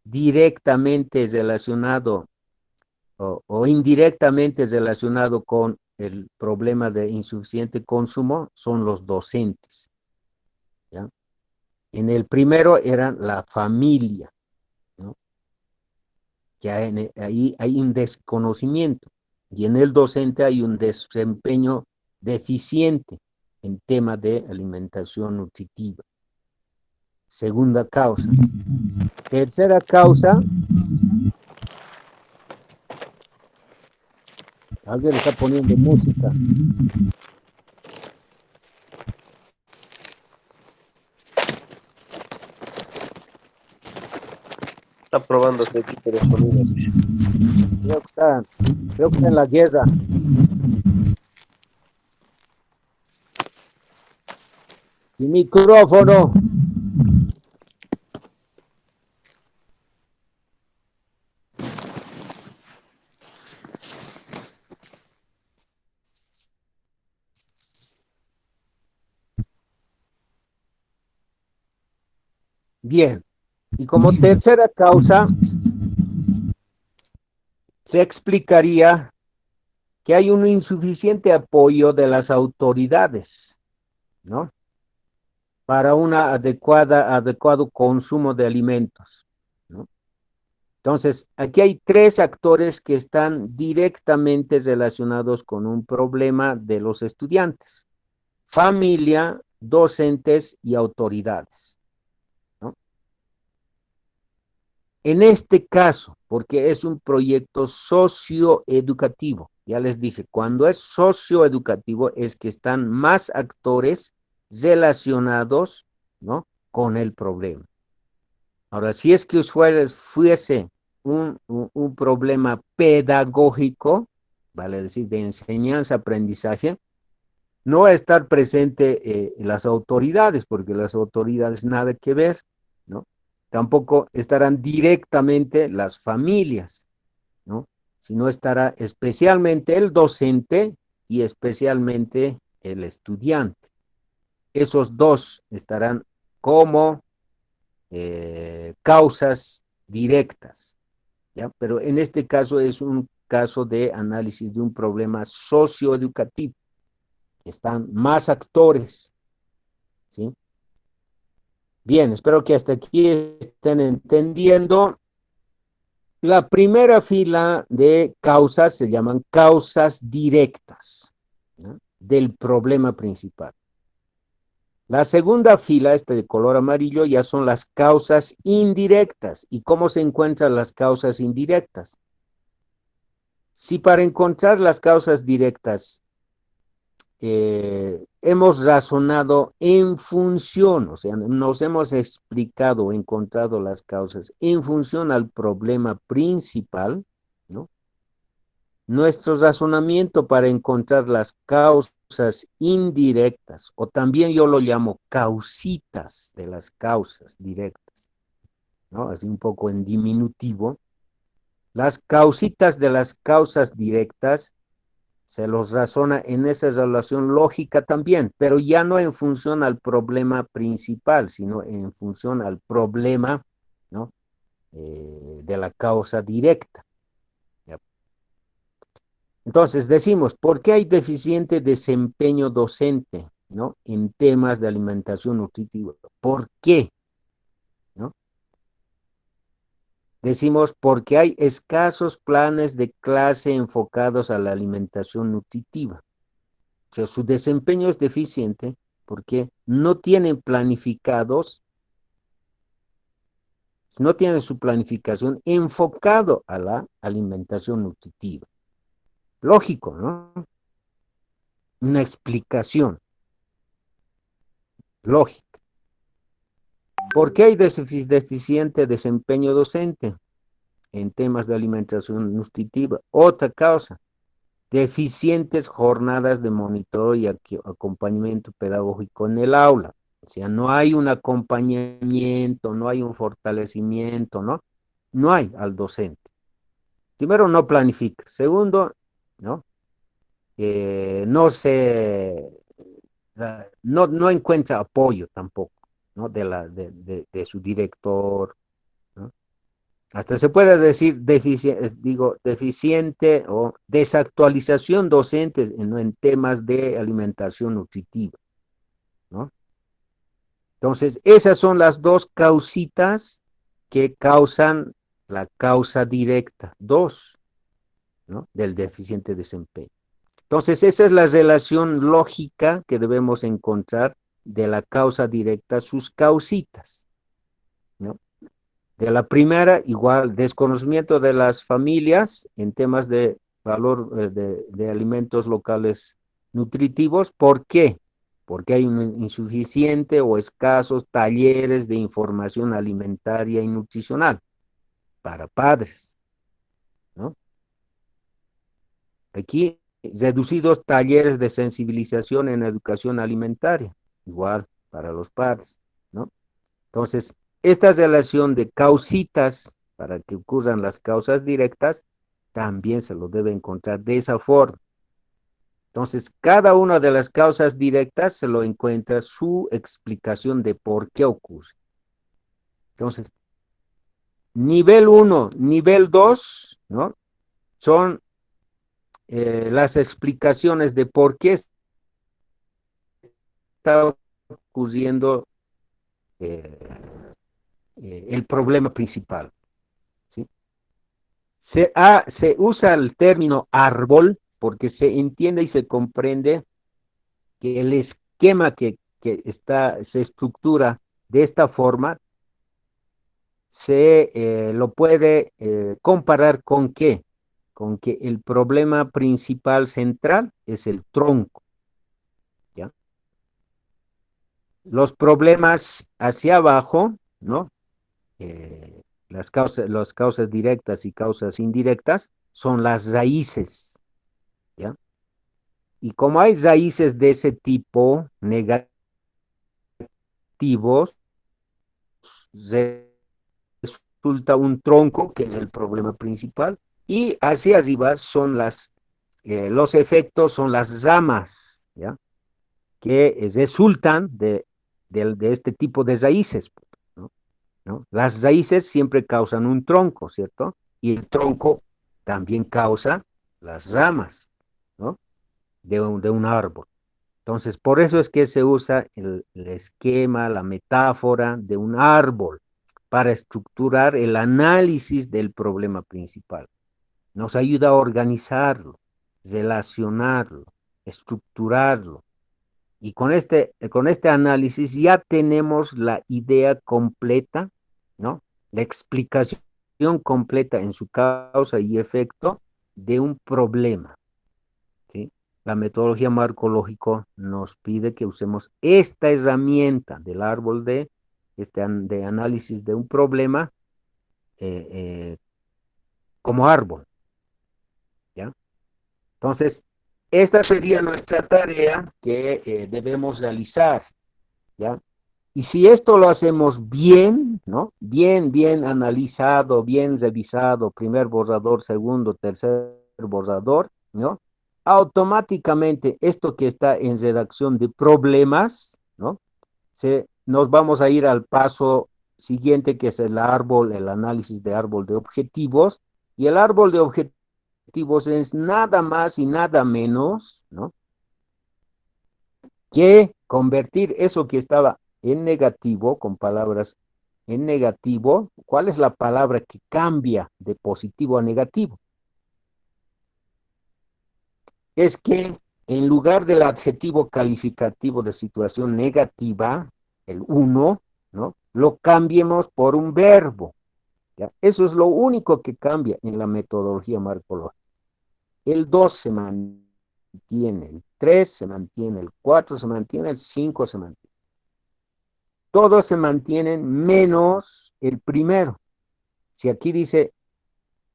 Speaker 1: directamente relacionado o indirectamente relacionado con el problema de insuficiente consumo son los docentes, ¿ya? En el primero eran la familia, ¿no? Que ahí hay un desconocimiento, y en el docente hay un desempeño deficiente en tema de alimentación nutritiva. Segunda causa. Tercera causa. Alguien está poniendo música.
Speaker 4: Está probando su equipo de sonido, dice.
Speaker 1: Creo que está en la guerra. Mi micrófono. Bien. Y como tercera causa, se explicaría que hay un insuficiente apoyo de las autoridades, ¿no? Para un adecuado consumo de alimentos, ¿no? Entonces, aquí hay tres actores que están directamente relacionados con un problema de los estudiantes: familia, docentes y autoridades, ¿no? En este caso, porque es un proyecto socioeducativo, ya les dije, cuando es socioeducativo es que están más actores relacionados, ¿no?, con el problema. Ahora, si es que fuese un problema pedagógico, vale decir, de enseñanza-aprendizaje, no va a estar presente las autoridades, porque las autoridades nada que ver, ¿no? Tampoco estarán directamente las familias, ¿no? Sino estará especialmente el docente y especialmente el estudiante. Esos dos estarán como causas directas, ¿ya? Pero en este caso es un caso de análisis de un problema socioeducativo. Están más actores, ¿sí? Bien, espero que hasta aquí estén entendiendo. La primera fila de causas se llaman causas directas, ¿no?, del problema principal. La segunda fila, de color amarillo, ya son las causas indirectas. ¿Y cómo se encuentran las causas indirectas? Si para encontrar las causas directas hemos razonado en función, o sea, nos hemos explicado, encontrado las causas en función al problema principal, ¿no? Nuestro razonamiento para encontrar las causas indirectas, o también yo lo llamo causitas de las causas directas, ¿no? Así un poco en diminutivo. Las causitas de las causas directas se los razona en esa relación lógica también, pero ya no en función al problema principal, sino en función al problema, ¿no? De la causa directa. ¿Ya? Entonces decimos, ¿por qué hay deficiente desempeño docente, ¿no? En temas de alimentación nutritiva? ¿Por qué? ¿No? Decimos, porque hay escasos planes de clase enfocados a la alimentación nutritiva. O sea, su desempeño es deficiente porque no tienen planificados, no tienen su planificación enfocado a la alimentación nutritiva. Lógico, ¿no? Una explicación lógica. ¿Por qué hay deficiente desempeño docente en temas de alimentación nutritiva? Otra causa, deficientes jornadas de monitoreo y acompañamiento pedagógico en el aula. O sea, no hay un acompañamiento, no hay un fortalecimiento, ¿no? No hay al docente. Primero, no planifica. Segundo, ¿no? No encuentra apoyo tampoco, ¿no? De su director, ¿no? Hasta se puede decir deficiente o desactualización docente en temas de alimentación nutritiva, ¿no? Entonces, esas son las dos causitas que causan la causa directa, dos, ¿no? Del deficiente desempeño. Entonces, esa es la relación lógica que debemos encontrar de la causa directa, sus causitas, ¿no? De la primera, igual, desconocimiento de las familias en temas de valor de alimentos locales nutritivos. ¿Por qué? Porque hay un insuficiente o escasos talleres de información alimentaria y nutricional para padres, ¿no? Aquí, reducidos talleres de sensibilización en educación alimentaria, igual para los padres, ¿no? Entonces, esta relación de causitas para que ocurran las causas directas, también se lo debe encontrar de esa forma. Entonces, cada una de las causas directas se lo encuentra su explicación de por qué ocurre. Entonces, nivel 1, nivel 2, ¿no? Son las explicaciones de por qué está ocurriendo el problema principal, ¿sí? Se usa el término árbol porque se entiende y se comprende que el esquema se estructura de esta forma se lo puede comparar con qué, con que el problema principal central es el tronco, ¿ya? Los problemas hacia abajo, ¿no? Las causas directas y causas indirectas son las raíces, ¿ya? Y como hay raíces de ese tipo negativos, resulta un tronco, que es el problema principal, y hacia arriba son los efectos, son las ramas, ¿ya? Que resultan de este tipo de raíces, ¿no? ¿No? Las raíces siempre causan un tronco, ¿cierto? Y el tronco también causa las ramas, ¿no? De un árbol. Entonces, por eso es que se usa el esquema, la metáfora de un árbol para estructurar el análisis del problema principal. Nos ayuda a organizarlo, relacionarlo, estructurarlo. Y con este análisis ya tenemos la idea completa, ¿no? La explicación completa en su causa y efecto de un problema, ¿sí? La metodología marcológico nos pide que usemos esta herramienta del árbol de análisis de un problema eh, eh, como árbol, ¿ya? Entonces, esta sería nuestra tarea que debemos realizar, ¿ya? Y si esto lo hacemos bien, ¿no? Bien analizado, bien revisado, primer borrador, segundo, tercer borrador, ¿no? Automáticamente esto que está en redacción de problemas, ¿no? Nos vamos a ir al paso siguiente, que es el árbol, el análisis de árbol de objetivos. Y el árbol de objetivos es nada más y nada menos, ¿no? Que convertir eso que estaba en negativo, con palabras en negativo. ¿Cuál es la palabra que cambia de positivo a negativo? Es que en lugar del adjetivo calificativo de situación negativa, el uno, ¿no? Lo cambiemos por un verbo. ¿Ya? Eso es lo único que cambia en la metodología marcológica. El 2 se mantiene, el 3 se mantiene, el 4 se mantiene, el 5 se mantiene. Todos se mantienen menos el primero. Si aquí dice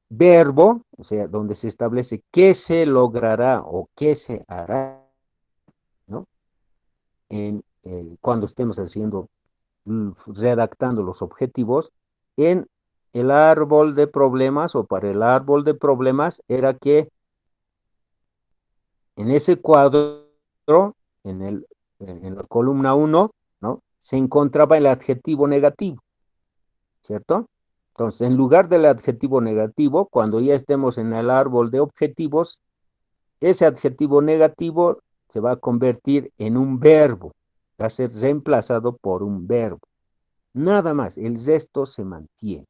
Speaker 1: verbo, o sea, donde se establece qué se logrará o qué se hará, ¿no? Cuando estemos haciendo, redactando los objetivos, en el árbol de problemas o para el árbol de problemas era que en ese cuadro, en, el, en la columna uno, ¿no? Se encontraba el adjetivo negativo, ¿cierto? Entonces, en lugar del adjetivo negativo, cuando ya estemos en el árbol de objetivos, ese adjetivo negativo se va a convertir en un verbo, va a ser reemplazado por un verbo. Nada más, el resto se mantiene.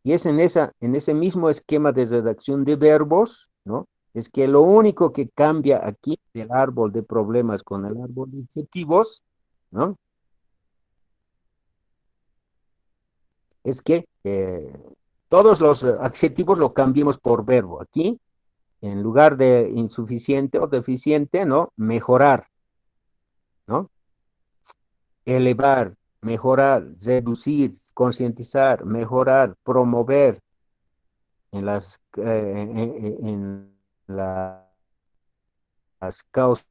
Speaker 1: Y es en ese mismo esquema de redacción de verbos, ¿no? Es que lo único que cambia aquí del árbol de problemas con el árbol de adjetivos, ¿no? Es que todos los adjetivos lo cambiemos por verbo. Aquí, en lugar de insuficiente o deficiente, ¿no? Mejorar, ¿no? Elevar, mejorar, reducir, concientizar, mejorar, promover en en las causas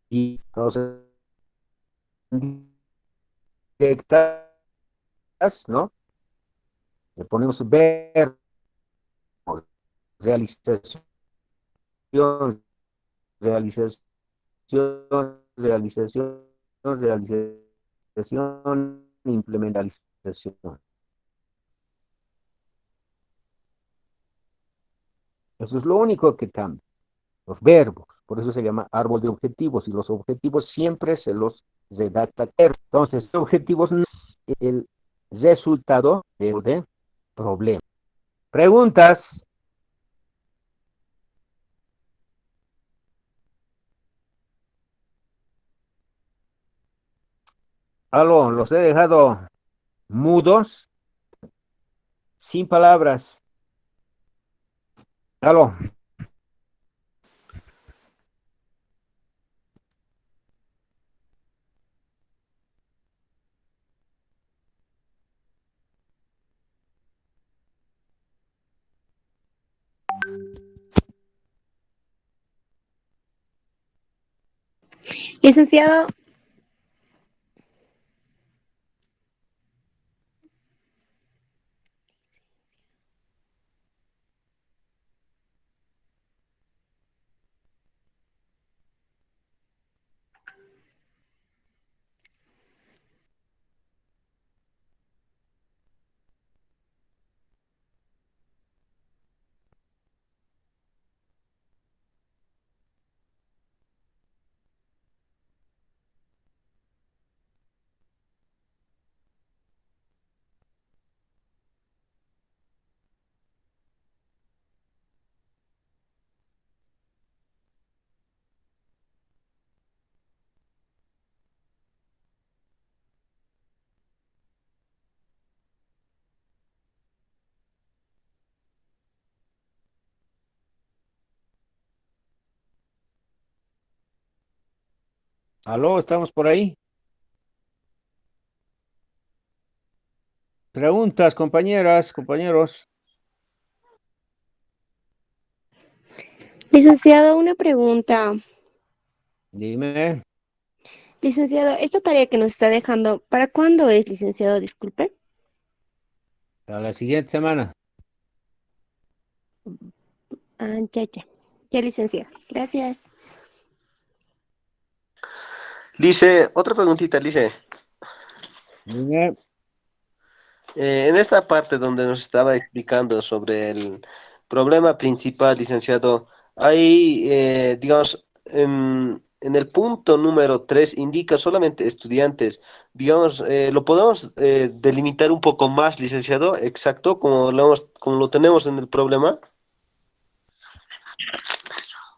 Speaker 1: y causas directas, ¿no? Le ponemos ver, realización, realización, realización, realización, implementación. Eso es lo único que cambia, los verbos. Por eso se llama árbol de objetivos, y los objetivos siempre se los redacta. Entonces, objetivos no es el resultado de problema. ¿Preguntas? Aló, los he dejado mudos, sin palabras. Aló.
Speaker 5: Licenciado,
Speaker 1: Aló, ¿estamos por ahí? Preguntas, compañeras, compañeros.
Speaker 5: Licenciado, una pregunta.
Speaker 1: Dime,
Speaker 5: Licenciado, esta tarea que nos está dejando, ¿para cuándo es, licenciado? Disculpe.
Speaker 1: a la siguiente semana.
Speaker 5: Ah, ya. Ya, licenciado. Gracias.
Speaker 4: Lice, otra preguntita, Lice.
Speaker 1: Dime.
Speaker 4: En esta parte donde nos estaba explicando sobre el problema principal, licenciado, hay, digamos, en el punto número 3 indica solamente estudiantes. Digamos, ¿lo podemos delimitar un poco más, licenciado? Exacto, como lo tenemos en el problema.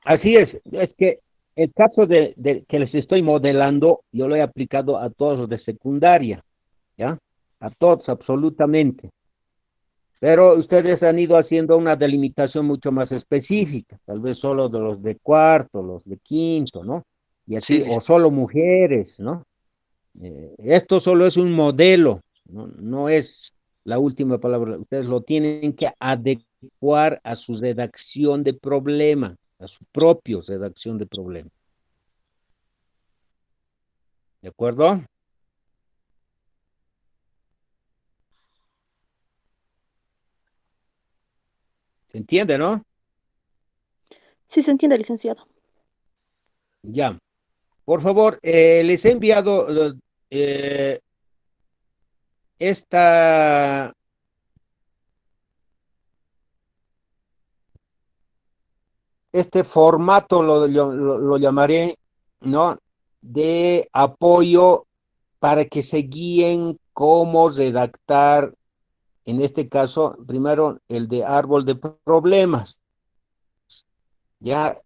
Speaker 1: Así es que el caso de que les estoy modelando, yo lo he aplicado a todos los de secundaria, ¿ya? A todos, absolutamente. Pero ustedes han ido haciendo una delimitación mucho más específica, tal vez solo de los de cuarto, los de quinto, ¿no? Y
Speaker 4: Sí,
Speaker 1: así, o solo mujeres, ¿no? Esto solo es un modelo, no es la última palabra. Ustedes lo tienen que adecuar a su redacción de problema, a su propia redacción de problema. ¿De acuerdo? ¿Se entiende, no?
Speaker 5: Sí, se entiende, licenciado.
Speaker 1: Ya. Por favor, les he enviado eh, esta, este formato, lo llamaré, ¿no? De apoyo para que se guíen cómo redactar, en este caso, primero el de árbol de problemas. Ya,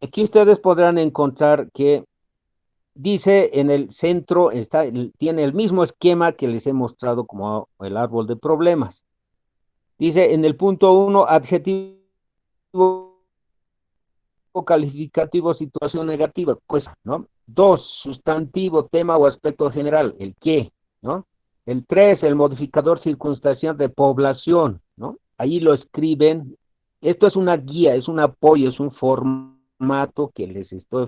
Speaker 1: aquí ustedes podrán encontrar que dice en el centro, tiene el mismo esquema que les he mostrado como el árbol de problemas. Dice en el punto 1, adjetivo calificativo, situación negativa, pues, ¿no? 2, sustantivo, tema o aspecto general, el qué, ¿no? El 3, el modificador circunstancial de población, ¿no? Ahí lo escriben. Esto es una guía, es un apoyo, es un formato que les estoy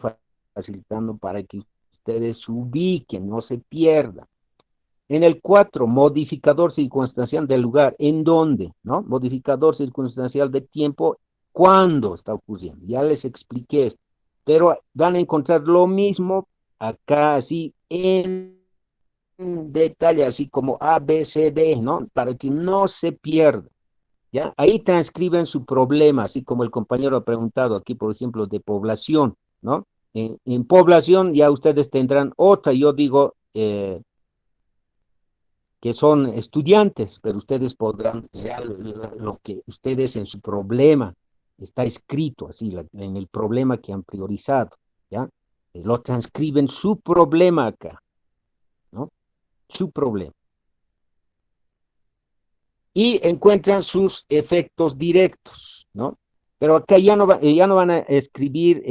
Speaker 1: facilitando para que ustedes se ubiquen, no se pierdan. En el 4, modificador circunstancial del lugar, ¿en dónde? ¿No? Modificador circunstancial de tiempo, ¿cuándo está ocurriendo? Ya les expliqué esto, pero van a encontrar lo mismo acá, así en detalle, así como A, B, C, D, ¿no? Para que no se pierda, ¿ya? Ahí transcriben su problema, así como el compañero ha preguntado aquí, por ejemplo, de población, ¿no? En población ya ustedes tendrán otra, yo digo, que son estudiantes, pero ustedes podrán, sea lo que ustedes en su problema está escrito, así, en el problema que han priorizado, ¿ya? Lo transcriben su problema acá, ¿no? Su problema. Y encuentran sus efectos directos, ¿no? Pero acá ya no van a escribir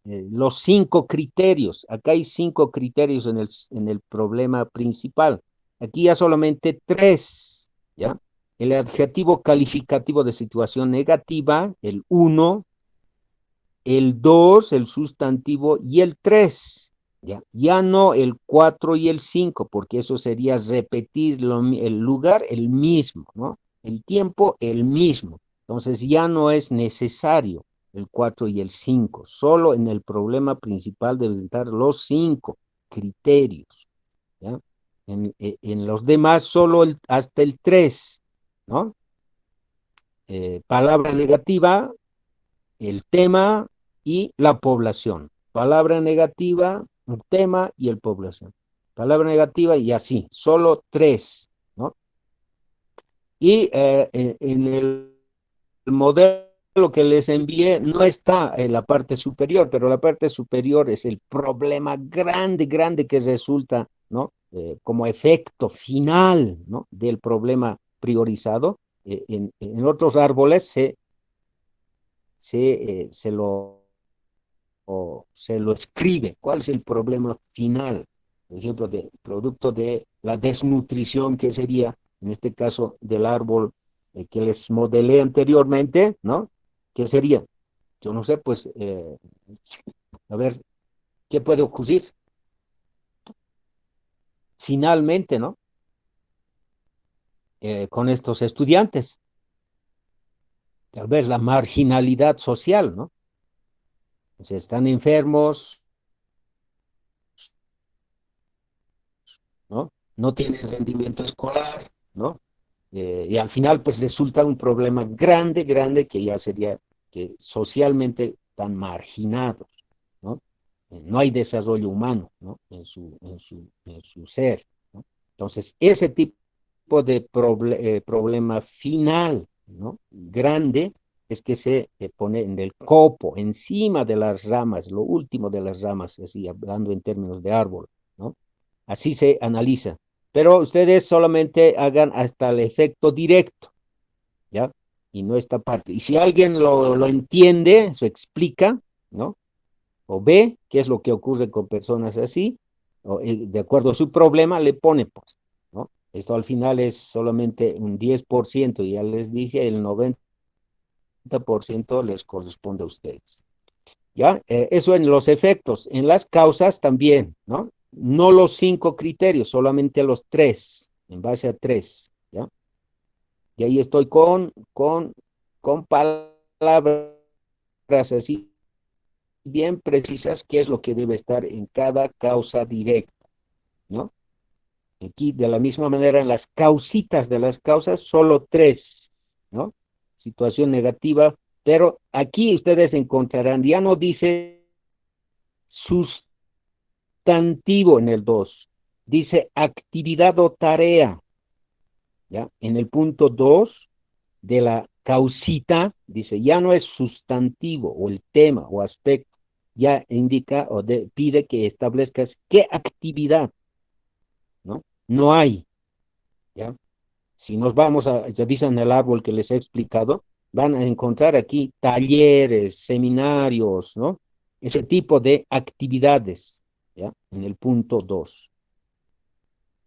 Speaker 1: los 5 criterios. Acá hay 5 criterios en el problema principal. Aquí ya solamente 3, ¿ya? El adjetivo calificativo de situación negativa, el 1, el 2, el sustantivo y el 3. Ya no el 4 y el 5, porque eso sería repetir el lugar el mismo, ¿no? El tiempo el mismo. Entonces ya no es necesario el 4 y el 5, solo en el problema principal deben estar los 5 criterios, ¿ya? En los demás solo hasta el 3, ¿no? Palabra negativa, el tema y la población. Palabra negativa, un tema y el población. Palabra negativa y así, solo 3, ¿no? Y en el modelo que les envié no está en la parte superior, pero la parte superior es el problema grande, grande que resulta, ¿no? Como efecto final, ¿no? Del problema priorizado. En otros árboles se lo escribe. ¿Cuál es el problema final? Por ejemplo, producto de la desnutrición, que sería, en este caso, del árbol que les modelé anteriormente, ¿no? ¿Qué sería? Yo no sé, pues, a ver, ¿qué puede ocurrir? Finalmente, ¿no? Con estos estudiantes, tal vez la marginalidad social, ¿no? Si están enfermos, ¿no? No tienen rendimiento escolar, ¿no? Y al final, pues resulta un problema grande, grande, que ya sería que socialmente están marginados, ¿no? No hay desarrollo humano, ¿no? En su ser, ¿no? Entonces, ese tipo de problema final, ¿no? Grande, es que se pone en el copo, encima de las ramas, lo último de las ramas, así hablando en términos de árbol, ¿no? Así se analiza. Pero ustedes solamente hagan hasta el efecto directo, ¿ya? Y no esta parte. Y si alguien lo entiende, se explica, ¿no? O ve qué es lo que ocurre con personas así, o, de acuerdo a su problema, le pone, pues, ¿no? Esto al final es solamente un 10%, y ya les dije, el 90% les corresponde a ustedes. ¿Ya? Eso en los efectos. En las causas también, ¿no? No los 5 criterios, solamente los 3, en base a 3, ¿ya? Y ahí estoy con palabras así bien precisas, qué es lo que debe estar en cada causa directa, ¿no? Aquí, de la misma manera, en las causitas de las causas, solo 3, ¿no? Situación negativa, pero aquí ustedes encontrarán, ya no dice sustantivo en el 2, dice actividad o tarea, ¿ya? En el punto 2 de la causita, dice, ya no es sustantivo o el tema o aspecto, ya indica o pide que establezcas qué actividad, ¿no? No hay, ¿ya? Si nos vamos revisan el árbol que les he explicado, van a encontrar aquí talleres, seminarios, ¿no? Ese tipo de actividades, ¿ya? En el punto 2,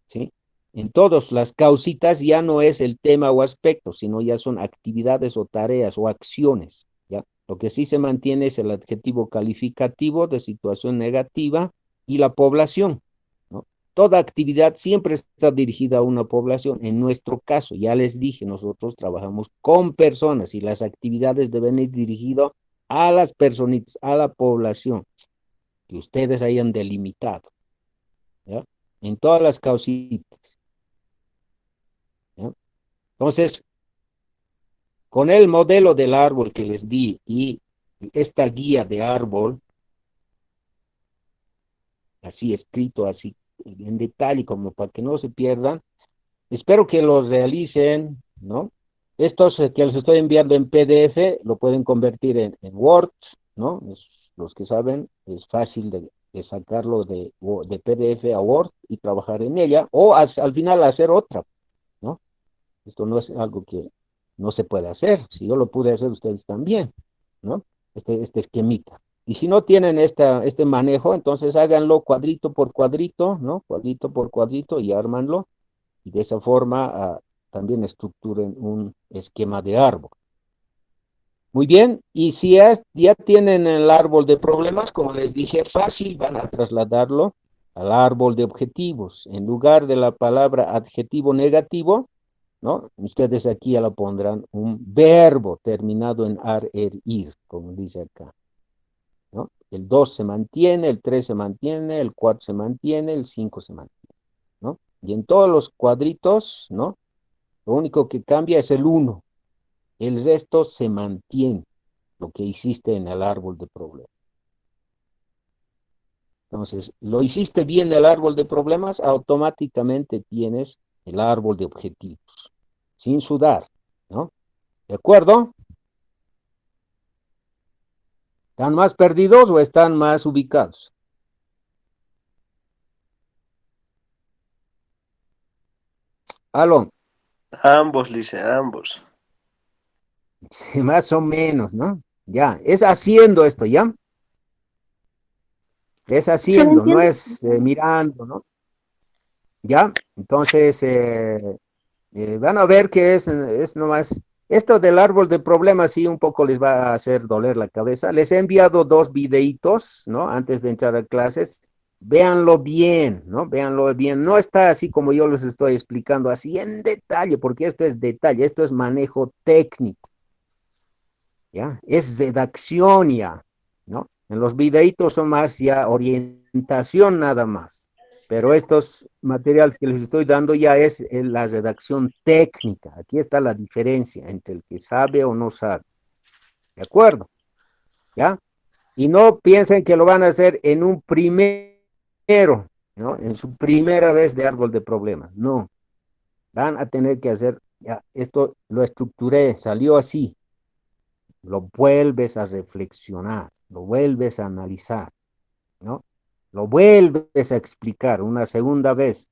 Speaker 1: ¿sí? En todas las causitas ya no es el tema o aspecto, sino ya son actividades o tareas o acciones, ¿ya? Lo que sí se mantiene es el adjetivo calificativo de situación negativa y la población, ¿no? Toda actividad siempre está dirigida a una población. En nuestro caso, ya les dije, nosotros trabajamos con personas y las actividades deben ir dirigidas a las personitas, a la población que ustedes hayan delimitado, ¿ya? En todas las causitas, ¿ya? Entonces, con el modelo del árbol que les di y esta guía de árbol, así escrito, así en detalle, como para que no se pierdan, espero que los realicen, ¿no? Estos que les estoy enviando en PDF lo pueden convertir en Word, ¿no? Los que saben, es fácil de sacarlo de PDF a Word y trabajar en ella, o al final hacer otra, ¿no? Esto no es algo que no se puede hacer. Si yo lo pude hacer, ustedes también, ¿no? Este esquemita. Y si no tienen este manejo, entonces háganlo cuadrito por cuadrito, ¿no? Cuadrito por cuadrito y ármanlo. Y de esa forma también estructuren un esquema de árbol. Muy bien, y si ya tienen el árbol de problemas, como les dije, fácil, van a trasladarlo al árbol de objetivos. En lugar de la palabra adjetivo negativo, ¿no? Ustedes aquí ya lo pondrán un verbo terminado en ar, er, ir, como dice acá, ¿no? El 2 se mantiene, el 3 se mantiene, el 4 se mantiene, el 5 se mantiene, ¿no? Y en todos los cuadritos, ¿no? Lo único que cambia es el 1. El resto se mantiene, lo que hiciste en el árbol de problemas. Entonces, lo hiciste bien el árbol de problemas, automáticamente tienes el árbol de objetivos, sin sudar, ¿no? ¿De acuerdo? ¿Están más perdidos o están más ubicados? Aló,
Speaker 4: Ambos, dice, ambos.
Speaker 1: sí, más o menos, ¿no? Ya, es haciendo esto, ¿ya? Es
Speaker 5: ¿Se me
Speaker 1: haciendo, no
Speaker 5: entiende?
Speaker 1: es mirando, ¿no? ¿Ya? Entonces, Van a ver que es nomás, esto del árbol de problemas sí un poco les va a hacer doler la cabeza. Les he enviado dos videitos, ¿no? Antes de entrar a clases. Véanlo bien, ¿no? Véanlo bien. No está así como yo les estoy explicando, así en detalle, porque esto es detalle, esto es manejo técnico, ¿ya? Es redacción ya, ¿no? En los videitos son más ya orientación nada más. Pero estos materiales que les estoy dando ya es la redacción técnica. Aquí está la diferencia entre el que sabe o no sabe. ¿De acuerdo? ¿Ya? Y no piensen que lo van a hacer en un primero, ¿no? En su primera vez de árbol de problemas. No. Van a tener que hacer, ya, esto lo estructuré, salió así. Lo vuelves a reflexionar, lo vuelves a analizar, ¿no? Lo vuelves a explicar una segunda vez,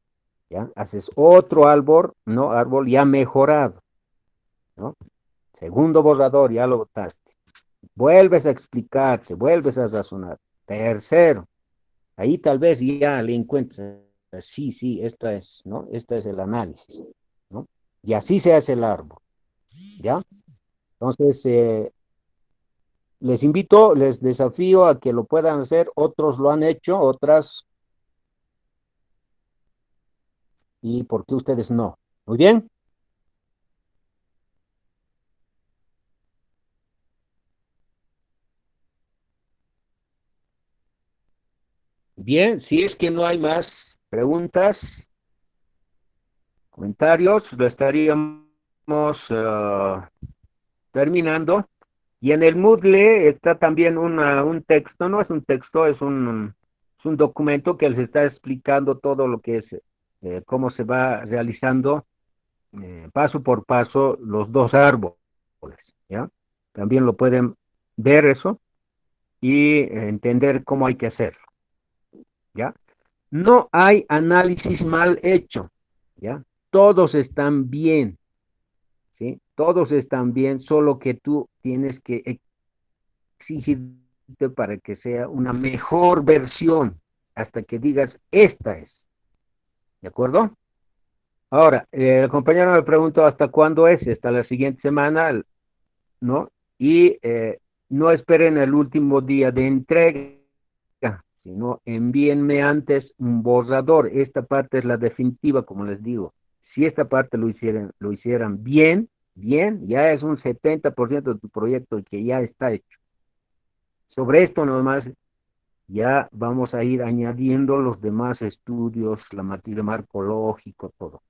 Speaker 1: ¿ya? Haces otro árbol, ¿no? Árbol ya mejorado, ¿no? Segundo borrador, ya lo botaste. Vuelves a explicarte, vuelves a razonar. Tercero, ahí tal vez ya le encuentres, sí, sí, esta es, ¿no? Este es el análisis, ¿no? Y así se hace el árbol, ¿ya? Entonces, les invito, les desafío a que lo puedan hacer, otros lo han hecho, otras, y por qué ustedes no. Muy bien. Bien, si es que no hay más preguntas, comentarios, lo estaríamos terminando. Y en el Moodle está también un texto, no es un texto, es un documento que les está explicando todo lo que es, cómo se va realizando paso por paso los dos árboles, ¿ya? También lo pueden ver eso y entender cómo hay que hacerlo, ¿ya? No hay análisis mal hecho, ¿ya? Todos están bien, ¿sí? Todos están bien, solo que tú tienes que exigirte para que sea una mejor versión hasta que digas, esta es, ¿de acuerdo? Ahora, el compañero me preguntó hasta cuándo es, hasta la siguiente semana, ¿no? Y no esperen el último día de entrega, sino envíenme antes un borrador. Esta parte es la definitiva, como les digo. Si esta parte lo hicieran bien, bien, ya es un 70% de tu proyecto que ya está hecho. Sobre esto nomás ya vamos a ir añadiendo los demás estudios, la materia marcológico, todo,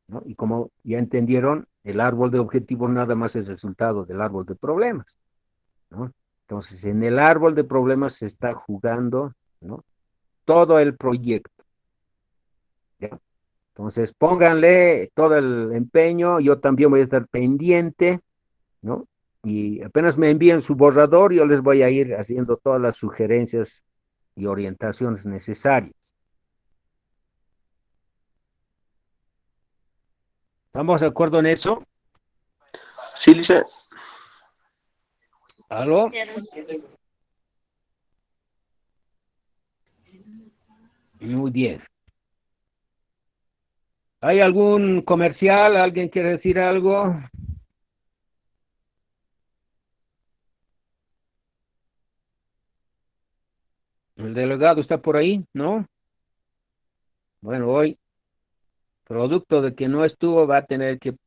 Speaker 1: ¿no? Y como ya entendieron, el árbol de objetivos nada más es resultado del árbol de problemas, ¿no? Entonces, en el árbol de problemas se está jugando, ¿no? Todo el proyecto, ¿ya? Entonces, pónganle todo el empeño, yo también voy a estar pendiente, ¿no? Y apenas me envíen su borrador, yo les voy a ir haciendo todas las sugerencias y orientaciones necesarias. ¿Estamos de acuerdo en eso?
Speaker 4: Sí, licenciado.
Speaker 1: ¿Aló? Muy bien. ¿Hay algún comercial? ¿Alguien quiere decir algo? El delegado está por ahí, ¿no? Bueno, hoy, producto de que no estuvo, va a tener que,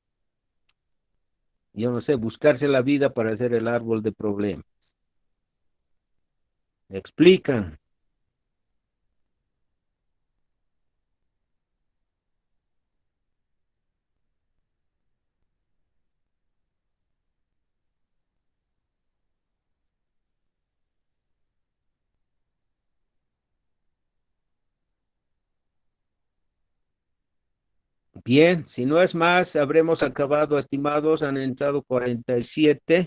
Speaker 1: yo no sé, buscarse la vida para hacer el árbol de problemas. ¿Me explican? Bien, si no es más, habremos acabado, estimados, han entrado 47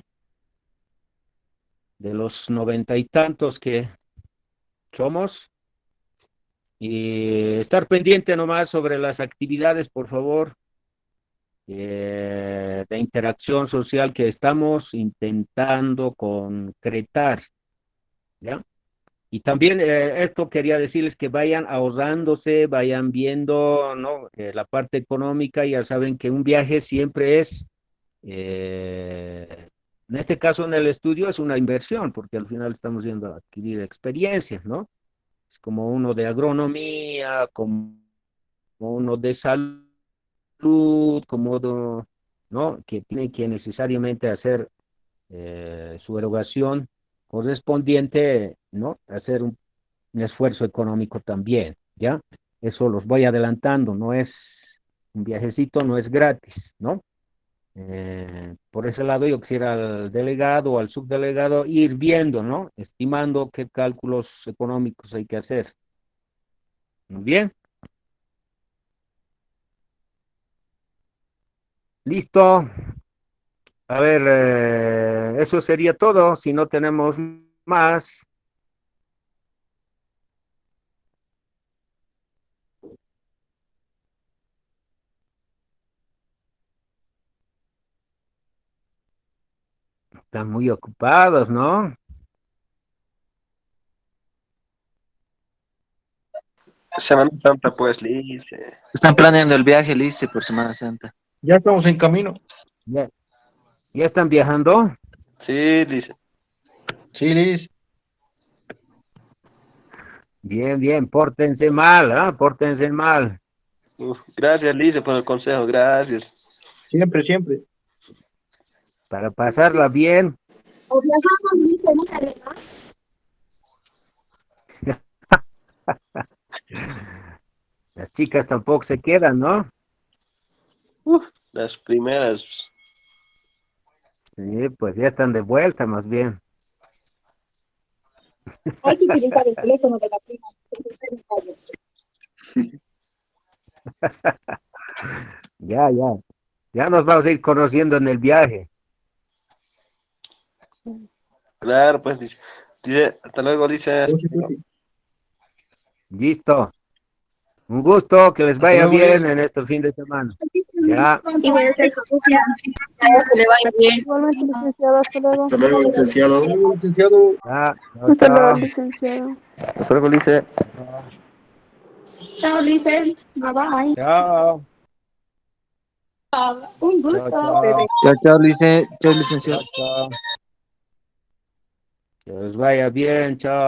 Speaker 1: de los 90 y tantos que somos. Y estar pendiente nomás sobre las actividades, por favor, de interacción social que estamos intentando concretar, ¿ya? Y también esto quería decirles que vayan ahorrándose, vayan viendo, ¿no? La parte económica, ya saben que un viaje siempre es, en este caso en el estudio es una inversión, porque al final estamos yendo a adquirir experiencias, ¿no? Es como uno de agronomía, como uno de salud, ¿no? Que tiene que necesariamente hacer su erogación correspondiente, ¿no? Hacer un esfuerzo económico también, ¿ya? Eso los voy adelantando, no es un viajecito, no es gratis, ¿no? Por ese lado yo quisiera al delegado o al subdelegado ir viendo, ¿no? Estimando qué cálculos económicos hay que hacer. Muy bien, listo. A ver, eso sería todo. Si no tenemos más, están muy ocupados, ¿no?
Speaker 4: Semana Santa, pues, Liz.
Speaker 2: Están planeando el viaje, Lice, por Semana Santa.
Speaker 6: Ya estamos en camino.
Speaker 1: Ya, ya están viajando.
Speaker 4: Sí, Liz.
Speaker 6: Sí, Liz.
Speaker 1: Bien, bien, pórtense mal, ¿ah? Pórtense mal.
Speaker 4: Gracias, Liz, por el consejo. Gracias.
Speaker 6: Siempre, siempre.
Speaker 1: Para pasarla bien.
Speaker 5: O viajamos, dice, no sale, ¿no?
Speaker 1: Las chicas tampoco se quedan, ¿no?
Speaker 4: Las primeras.
Speaker 1: Sí, pues ya están de vuelta más bien.
Speaker 5: Hay que utilizar el teléfono de la prima.
Speaker 1: Ya, ya. Ya nos vamos a ir conociendo en el viaje.
Speaker 4: Claro, pues, dice. Dice, hasta luego, dice.
Speaker 6: Cuídate, cuídate.
Speaker 1: Listo. Un gusto, que les
Speaker 6: Hasta
Speaker 1: vaya
Speaker 6: luego,
Speaker 1: bien
Speaker 6: Liz.
Speaker 1: en este fin de semana. Ya.
Speaker 5: Igual que le vaya bien.
Speaker 7: Igualmente, licenciado, hasta luego.
Speaker 2: Hasta luego, licenciado.
Speaker 6: Hasta luego, licenciado.
Speaker 1: Ya. Chao,
Speaker 7: Hasta luego,
Speaker 1: chao.
Speaker 7: licenciado.
Speaker 2: Hasta luego, Lice.
Speaker 5: Chao, Lice. Bye bye.
Speaker 1: Chao.
Speaker 5: Un
Speaker 1: Chao,
Speaker 5: gusto,
Speaker 1: chao.
Speaker 5: bebé.
Speaker 2: Chao, chao, Lice. Chao, licenciado.
Speaker 1: Chao, chao. Que les vaya bien, chao.